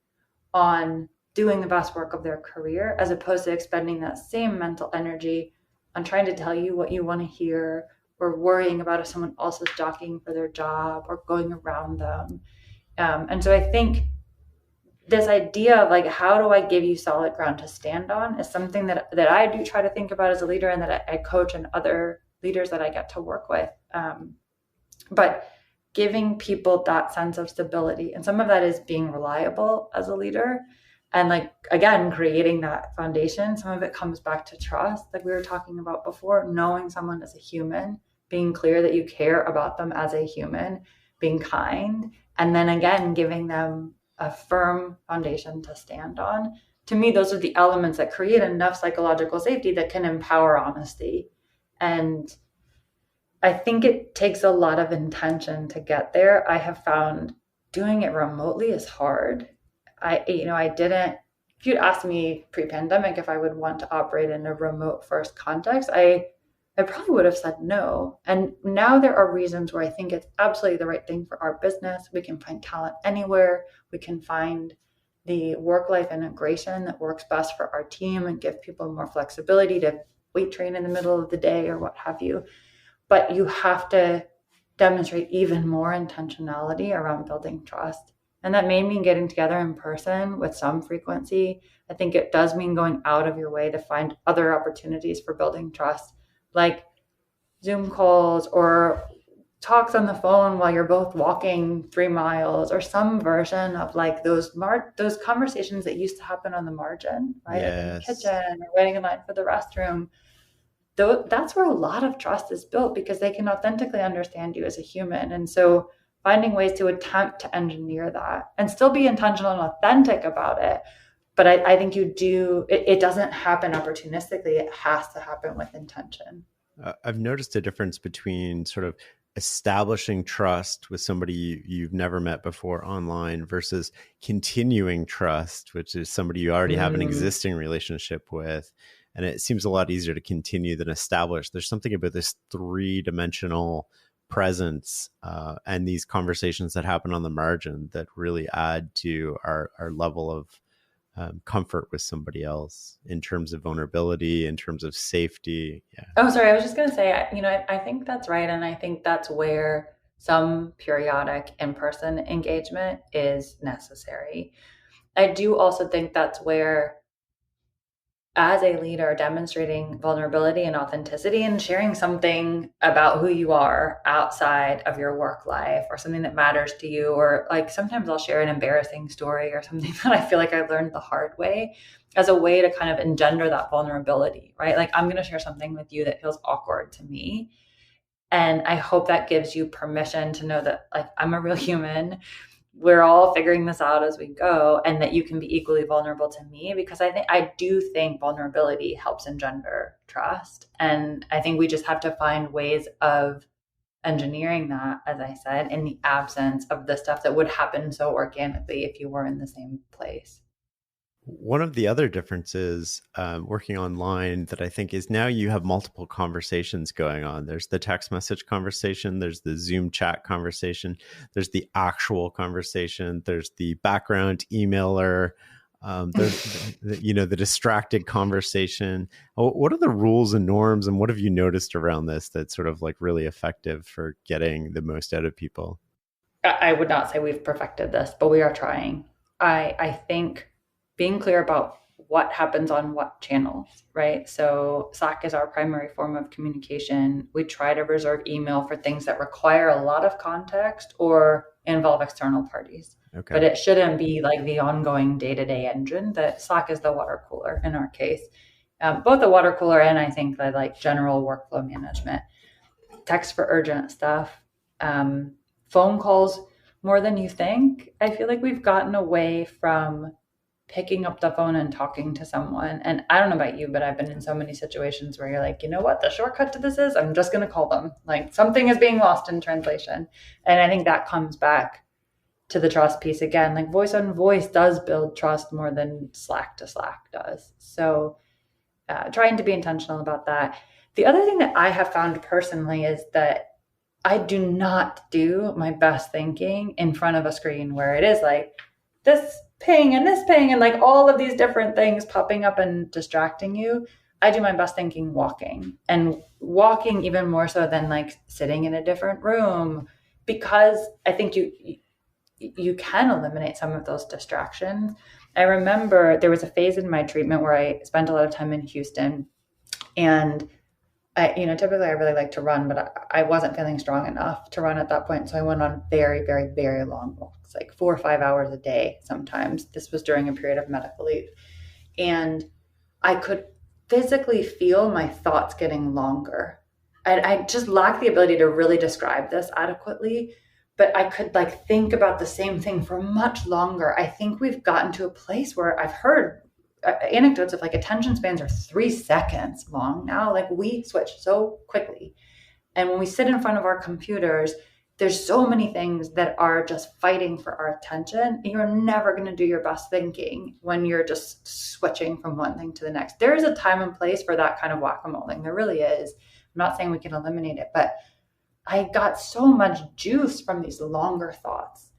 on doing the best work of their career, as opposed to expending that same mental energy on trying to tell you what you want to hear, or worrying about if someone else is jockeying for their job or going around them. And so I think this idea of like, how do I give you solid ground to stand on, is something that I do try to think about as a leader, and that I coach and other leaders that I get to work with. But giving people that sense of stability, and some of that is being reliable as a leader, and like, again, creating that foundation. Some of it comes back to trust, like we were talking about before, knowing someone as a human, being clear that you care about them as a human, being kind, and then again, giving them a firm foundation to stand on. To me, those are the elements that create enough psychological safety that can empower honesty. And I think it takes a lot of intention to get there. I have found doing it remotely is hard. I didn't if you'd asked me pre-pandemic if I would want to operate in a remote first context, I probably would have said no. And now there are reasons where I think it's absolutely the right thing for our business. We can find talent anywhere. We can find the work-life integration that works best for our team and give people more flexibility to weight train in the middle of the day or what have you. But you have to demonstrate even more intentionality around building trust. And that may mean getting together in person with some frequency. I think it does mean going out of your way to find other opportunities for building trust, like Zoom calls or talks on the phone while you're both walking 3 miles, or some version of like those conversations that used to happen on the margin, right? Like in the Yes. kitchen or waiting in line for the restroom. That's where a lot of trust is built, because they can authentically understand you as a human. And so finding ways to attempt to engineer that and still be intentional and authentic about it. But I think it doesn't happen opportunistically. It has to happen with intention. I've noticed a difference between sort of establishing trust with somebody you've never met before online versus continuing trust, which is somebody you already have an existing relationship with. And it seems a lot easier to continue than establish. There's something about this three-dimensional presence and these conversations that happen on the margin that really add to our level of comfort with somebody else in terms of vulnerability, in terms of safety. Yeah. Oh, sorry. I was just going to say, I think that's right. And I think that's where some periodic in-person engagement is necessary. I do also think that's where, as a leader, demonstrating vulnerability and authenticity and sharing something about who you are outside of your work life or something that matters to you, or like sometimes I'll share an embarrassing story or something that I feel like I learned the hard way, as a way to kind of engender that vulnerability, right? Like I'm going to share something with you that feels awkward to me. And I hope that gives you permission to know that like I'm a real human. We're all figuring this out as we go, and that you can be equally vulnerable to me, because I do think vulnerability helps engender trust. And I think we just have to find ways of engineering that, as I said, in the absence of the stuff that would happen so organically if you were in the same place. One of the other differences working online that I think is now you have multiple conversations going on. There's the text message conversation, there's the Zoom chat conversation, there's the actual conversation, there's the background emailer, there's the distracted conversation. What are the rules and norms, and what have you noticed around this that's sort of like really effective for getting the most out of people? I would not say we've perfected this, but we are trying. I think being clear about what happens on what channels, right? So Slack is our primary form of communication. We try to reserve email for things that require a lot of context or involve external parties. Okay. But it shouldn't be like the ongoing day-to-day engine. That Slack is the water cooler in our case. Both the water cooler and I think the like general workflow management. Text for urgent stuff. Phone calls more than you think. I feel like we've gotten away from picking up the phone and talking to someone. And I don't know about you, but I've been in so many situations where you're like, you know what, the shortcut to this is I'm just going to call them. Like something is being lost in translation. And I think that comes back to the trust piece again. Like voice on voice does build trust more than Slack to Slack does. So trying to be intentional about that. The other thing that I have found personally is that I do not do my best thinking in front of a screen where it is like this ping and like all of these different things popping up and distracting you. I do my best thinking walking, and walking even more so than like sitting in a different room, because I think you can eliminate some of those distractions. I remember there was a phase in my treatment where I spent a lot of time in Houston, and typically I really like to run, but I wasn't feeling strong enough to run at that point. So I went on very, very, very long walks, like 4 or 5 hours a day sometimes. This was during a period of medical leave. And I could physically feel my thoughts getting longer. I just lacked the ability to really describe this adequately, but I could like think about the same thing for much longer. I think we've gotten to a place where I've heard anecdotes of like attention spans are 3 seconds long now. Like we switch so quickly. And when we sit in front of our computers, there's so many things that are just fighting for our attention. You're never going to do your best thinking when you're just switching from one thing to the next. There is a time and place for that kind of whack-a-moling. There really is. I'm not saying we can eliminate it, but I got so much juice from these longer thoughts.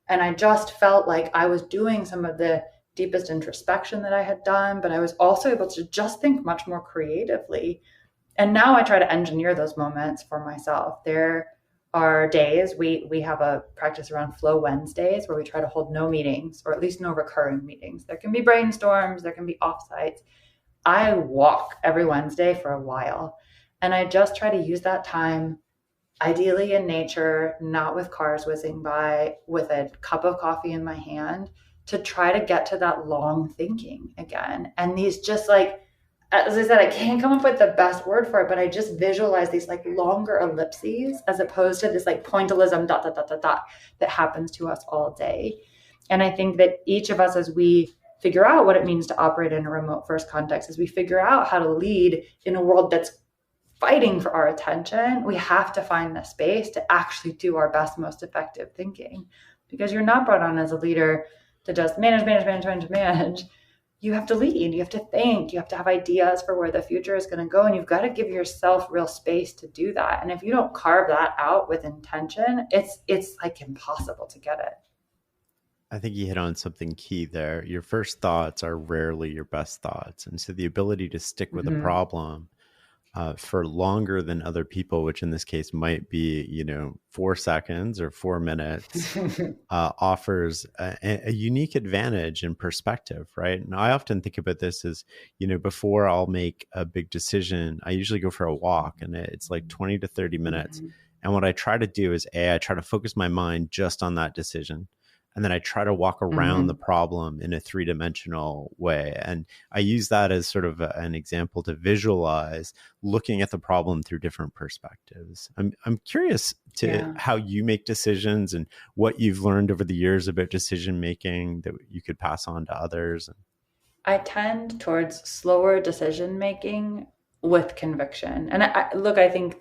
And I just felt like I was doing some of the deepest introspection that I had done, but I was also able to just think much more creatively. And now I try to engineer those moments for myself. There are days, we have a practice around Flow Wednesdays where we try to hold no meetings, or at least no recurring meetings. There can be brainstorms, there can be offsites. I walk every Wednesday for a while, and I just try to use that time, ideally in nature, not with cars whizzing by, with a cup of coffee in my hand, to try to get to that long thinking again. And these just like, as I said, I can't come up with the best word for it, but I just visualize these like longer ellipses as opposed to this like pointillism dot, dot, dot, dot, dot that happens to us all day. And I think that each of us, as we figure out what it means to operate in a remote first context, as we figure out how to lead in a world that's fighting for our attention, we have to find the space to actually do our best, most effective thinking. Because you're not brought on as a leader to just manage. You have to lead, you have to think, you have to have ideas for where the future is going to go. And you've got to give yourself real space to do that. And if you don't carve that out with intention, it's like impossible to get it. I think you hit on something key there. Your first thoughts are rarely your best thoughts. And so the ability to stick with a problem for longer than other people, which in this case might be, 4 seconds or 4 minutes, offers a unique advantage in perspective, right? And I often think about this as, before I'll make a big decision, I usually go for a walk, and it's like 20 to 30 minutes. And what I try to do is, I try to focus my mind just on that decision. And then I try to walk around the problem in a 3-dimensional way. And I use that as sort of an example to visualize looking at the problem through different perspectives. I'm curious to how you make decisions and what you've learned over the years about decision making that you could pass on to others. I tend towards slower decision making with conviction. And I think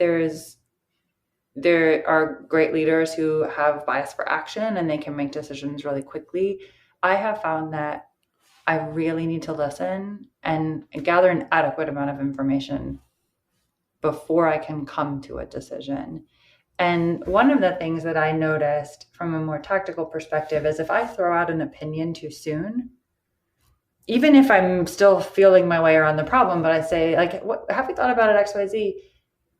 there are great leaders who have bias for action and they can make decisions really quickly. I have found that I really need to listen and gather an adequate amount of information before I can come to a decision. And one of the things that I noticed from a more tactical perspective is if I throw out an opinion too soon, even if I'm still feeling my way around the problem, but I say, like, what, have you thought about it, XYZ?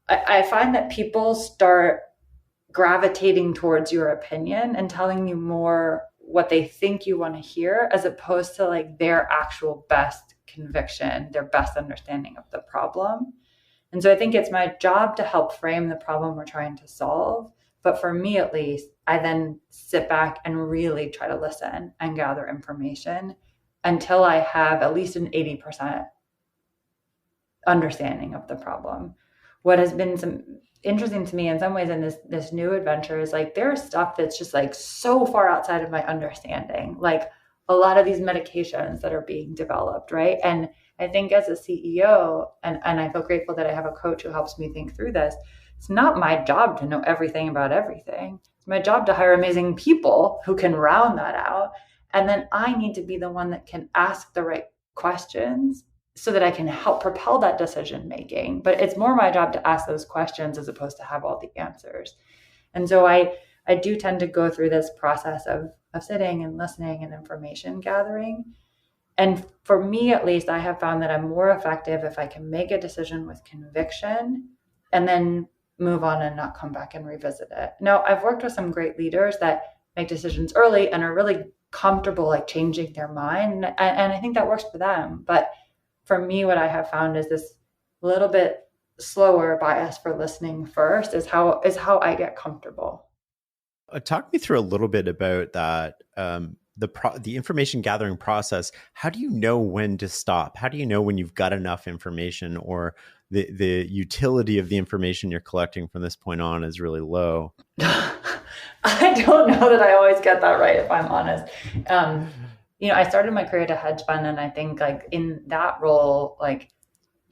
I find that people start gravitating towards your opinion and telling you more what they think you want to hear, as opposed to like their actual best conviction, their best understanding of the problem. And so I think it's my job to help frame the problem we're trying to solve. But for me, at least, I then sit back and really try to listen and gather information until I have at least an 80% understanding of the problem. What has been some interesting to me in some ways in this new adventure is like there's stuff that's just like so far outside of my understanding, like a lot of these medications that are being developed, right? And I think as a CEO, and I feel grateful that I have a coach who helps me think through this, it's not my job to know everything about everything. It's my job to hire amazing people who can round that out. And then I need to be the one that can ask the right questions so that I can help propel that decision making. But it's more my job to ask those questions as opposed to have all the answers. And so I do tend to go through this process of sitting and listening and information gathering. And for me, at least, I have found that I'm more effective if I can make a decision with conviction and then move on and not come back and revisit it. Now, I've worked with some great leaders that make decisions early and are really comfortable like changing their mind. And I think that works for them. But for me, what I have found is this little bit slower bias for listening first is how I get comfortable. Talk me through a little bit about that, the information gathering process. How do you know when to stop? How do you know when you've got enough information, or the utility of the information you're collecting from this point on is really low? I don't know that I always get that right, if I'm honest. I started my career at a hedge fund, and I think like in that role, like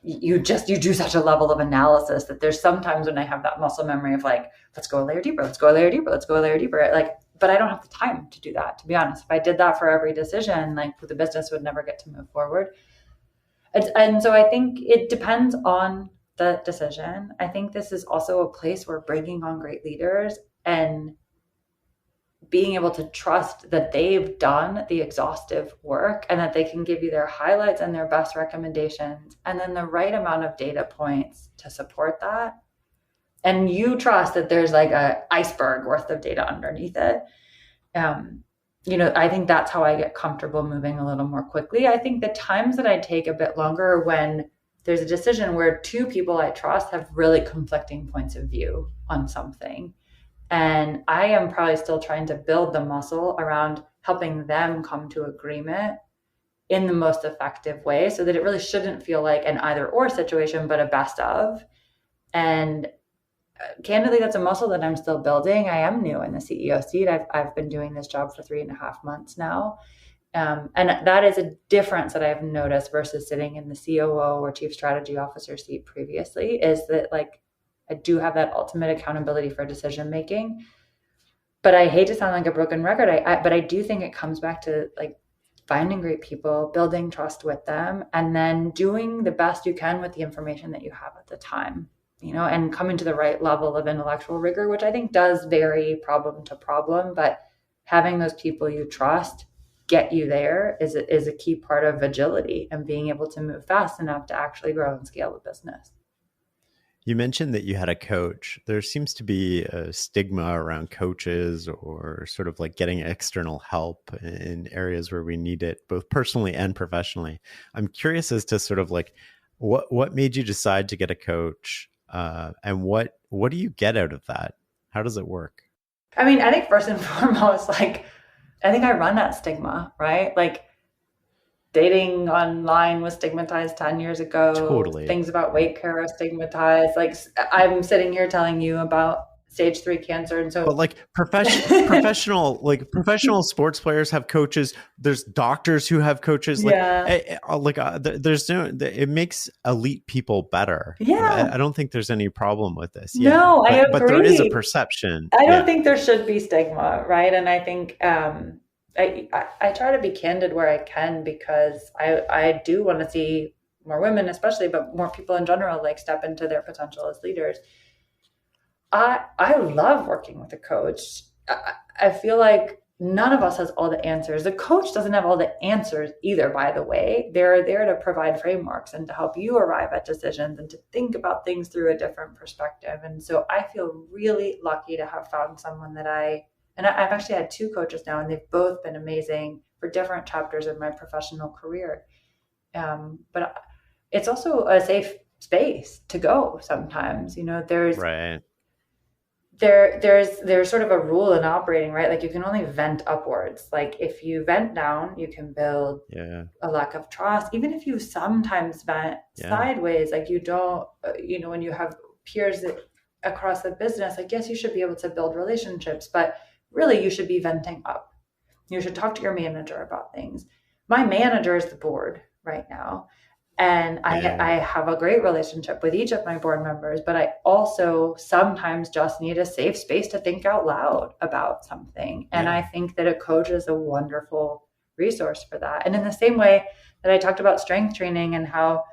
you do such a level of analysis that there's sometimes when I have that muscle memory of like, let's go a layer deeper, let's go a layer deeper, let's go a layer deeper. Like, but I don't have the time to do that, to be honest. If I did that for every decision, like the business would never get to move forward. And so I think it depends on the decision. I think this is also a place where bringing on great leaders and being able to trust that they've done the exhaustive work and that they can give you their highlights and their best recommendations and then the right amount of data points to support that. And you trust that there's like an iceberg worth of data underneath it. I think that's how I get comfortable moving a little more quickly. I think the times that I take a bit longer are when there's a decision where two people I trust have really conflicting points of view on something. And I am probably still trying to build the muscle around helping them come to agreement in the most effective way so that it really shouldn't feel like an either or situation, but a best of. And candidly, that's a muscle that I'm still building. I am new in the CEO seat. I've been doing this job for 3.5 months now. And that is a difference that I've noticed versus sitting in the COO or chief strategy officer seat previously, is that like, I do have that ultimate accountability for decision making, but I hate to sound like a broken record. But I do think it comes back to like finding great people, building trust with them, and then doing the best you can with the information that you have at the time, and coming to the right level of intellectual rigor, which I think does vary problem to problem, but having those people you trust get you there is a key part of agility and being able to move fast enough to actually grow and scale the business. You mentioned that you had a coach. There seems to be a stigma around coaches or sort of like getting external help in areas where we need it, both personally and professionally. I'm curious as to sort of like what made you decide to get a coach, and what do you get out of that? How does it work? I mean, I think first and foremost, like, I think I run that stigma, right? Like, dating online was stigmatized 10 years ago. Totally. Things about weight care are stigmatized. Like, I'm sitting here telling you about stage 3 cancer. And so, but like professional sports players have coaches. There's doctors who have coaches. Like, there's no, it makes elite people better. Yeah. I don't think there's any problem with this. No, I agree. But there is a perception. I don't think there should be stigma, right? And I think, I try to be candid where I can, because I do want to see more women, especially, but more people in general, like step into their potential as leaders. I love working with a coach. I feel like none of us has all the answers. The coach doesn't have all the answers either, by the way. They're there to provide frameworks and to help you arrive at decisions and to think about things through a different perspective. And so I feel really lucky to have found someone that and I've actually had 2 coaches now, and they've both been amazing for different chapters of my professional career. But it's also a safe space to go sometimes. There's right. There's sort of a rule in operating, right? Like, you can only vent upwards. Like, if you vent down, you can build a lack of trust. Even if you sometimes vent sideways, like you don't, when you have peers across the business, I guess you should be able to build relationships, but really you should be venting up. You should talk to your manager about things. My manager is the board right now. And I have a great relationship with each of my board members, but I also sometimes just need a safe space to think out loud about something. And I think that a coach is a wonderful resource for that. And in the same way that I talked about strength training and how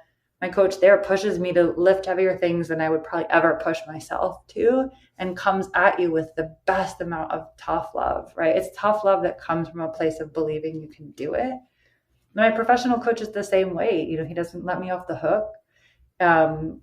my coach there pushes me to lift heavier things than I would probably ever push myself to, and comes at you with the best amount of tough love, right? It's tough love that comes from a place of believing you can do it. My professional coach is the same way. He doesn't let me off the hook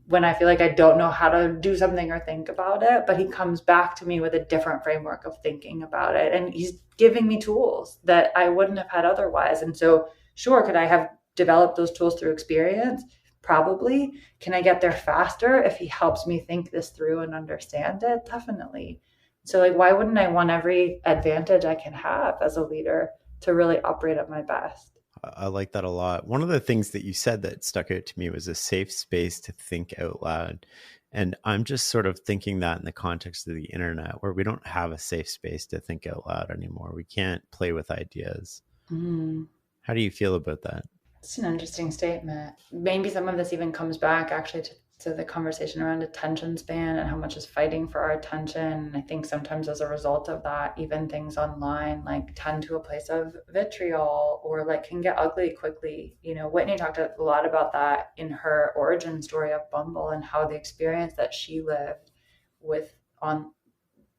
when I feel like I don't know how to do something or think about it, but he comes back to me with a different framework of thinking about it. And he's giving me tools that I wouldn't have had otherwise. And so, sure, could I have developed those tools through experience? Probably. Can I get there faster if he helps me think this through and understand it? Definitely. So, like, why wouldn't I want every advantage I can have as a leader to really operate at my best? I like that a lot. One of the things that you said that stuck out to me was a safe space to think out loud. And I'm just sort of thinking that in the context of the internet, where we don't have a safe space to think out loud anymore. We can't play with ideas. How do you feel about that? It's an interesting statement. Maybe some of this even comes back actually to the conversation around attention span and how much is fighting for our attention. And I think sometimes as a result of that, even things online like tend to a place of vitriol or like can get ugly quickly. You know, Whitney talked a lot about that in her origin story of Bumble and how the experience that she lived with on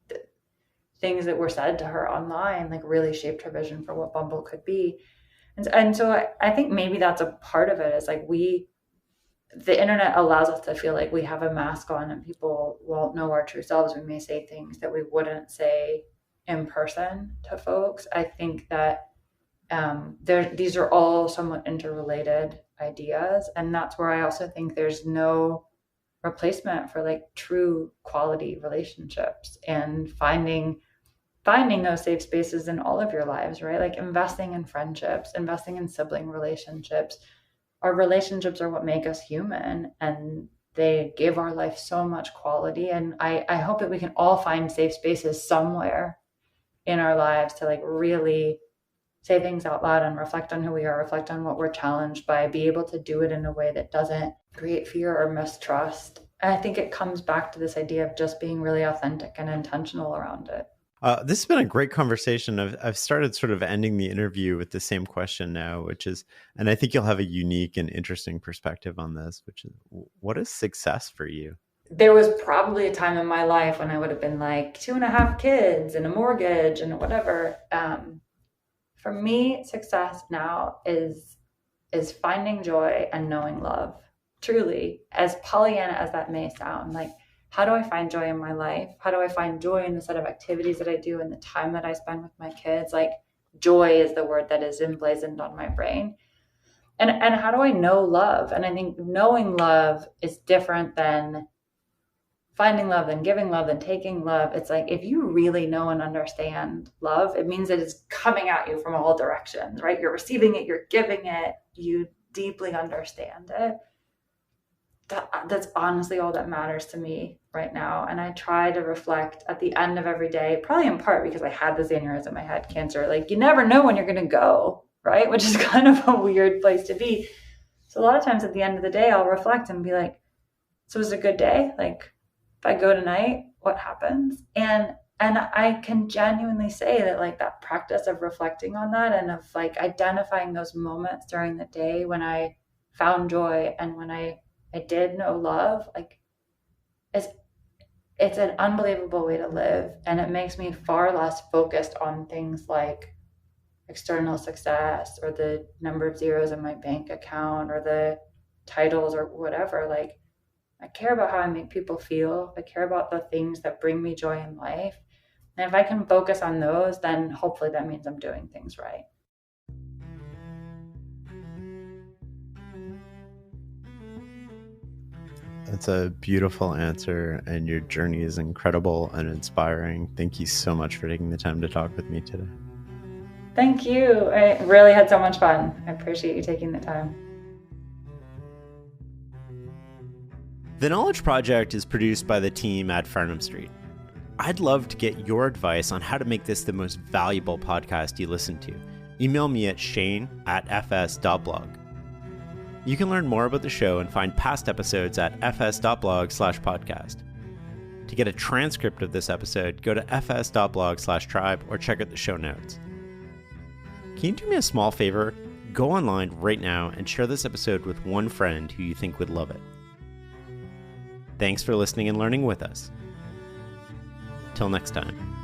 the things that were said to her online like really shaped her vision for what Bumble could be. And so I think maybe that's a part of it is like the internet allows us to feel like we have a mask on and people won't know our true selves. We may say things that we wouldn't say in person to folks. I think that these are all somewhat interrelated ideas. And that's where I also think there's no replacement for like true quality relationships and finding those safe spaces in all of your lives, right? Like investing in friendships, investing in sibling relationships. Our relationships are what make us human and they give our life so much quality. And I hope that we can all find safe spaces somewhere in our lives to like really say things out loud and reflect on who we are, reflect on what we're challenged by, be able to do it in a way that doesn't create fear or mistrust. And I think it comes back to this idea of just being really authentic and intentional around it. This has been a great conversation. I've started sort of ending the interview with the same question now, which is, and I think you'll have a unique and interesting perspective on this, which is, what is success for you? There was probably a time in my life when I would have been like 2.5 kids and a mortgage and whatever. For me, success now is finding joy and knowing love. Truly, as Pollyanna as that may sound, like, how do I find joy in my life? How do I find joy in the set of activities that I do and the time that I spend with my kids? Like, joy is the word that is emblazoned on my brain. And how do I know love? And I think knowing love is different than finding love, than giving love, than taking love. It's like, if you really know and understand love, it means that it's coming at you from all directions, right? You're receiving it, you're giving it, you deeply understand it. That's honestly all that matters to me right now. And I try to reflect at the end of every day, probably in part because I had this aneurysm, I had cancer. Like, you never know when you're going to go, right? Which is kind of a weird place to be. So a lot of times at the end of the day, I'll reflect and be like, so was it a good day? Like, if I go tonight, what happens? And I can genuinely say that like that practice of reflecting on that and of like identifying those moments during the day when I found joy and when I did know love, like it's an unbelievable way to live. And it makes me far less focused on things like external success or the number of zeros in my bank account or the titles or whatever. Like, I care about how I make people feel. I care about the things that bring me joy in life. And if I can focus on those, then hopefully that means I'm doing things right. That's a beautiful answer, and your journey is incredible and inspiring. Thank you so much for taking the time to talk with me today. Thank you. I really had so much fun. I appreciate you taking the time. The Knowledge Project is produced by the team at Farnham Street. I'd love to get your advice on how to make this the most valuable podcast you listen to. Email me at shane@fs.blog. You can learn more about the show and find past episodes at fs.blog/podcast. To get a transcript of this episode, go to fs.blog/tribe or check out the show notes. Can you do me a small favor? Go online right now and share this episode with one friend who you think would love it. Thanks for listening and learning with us. Till next time.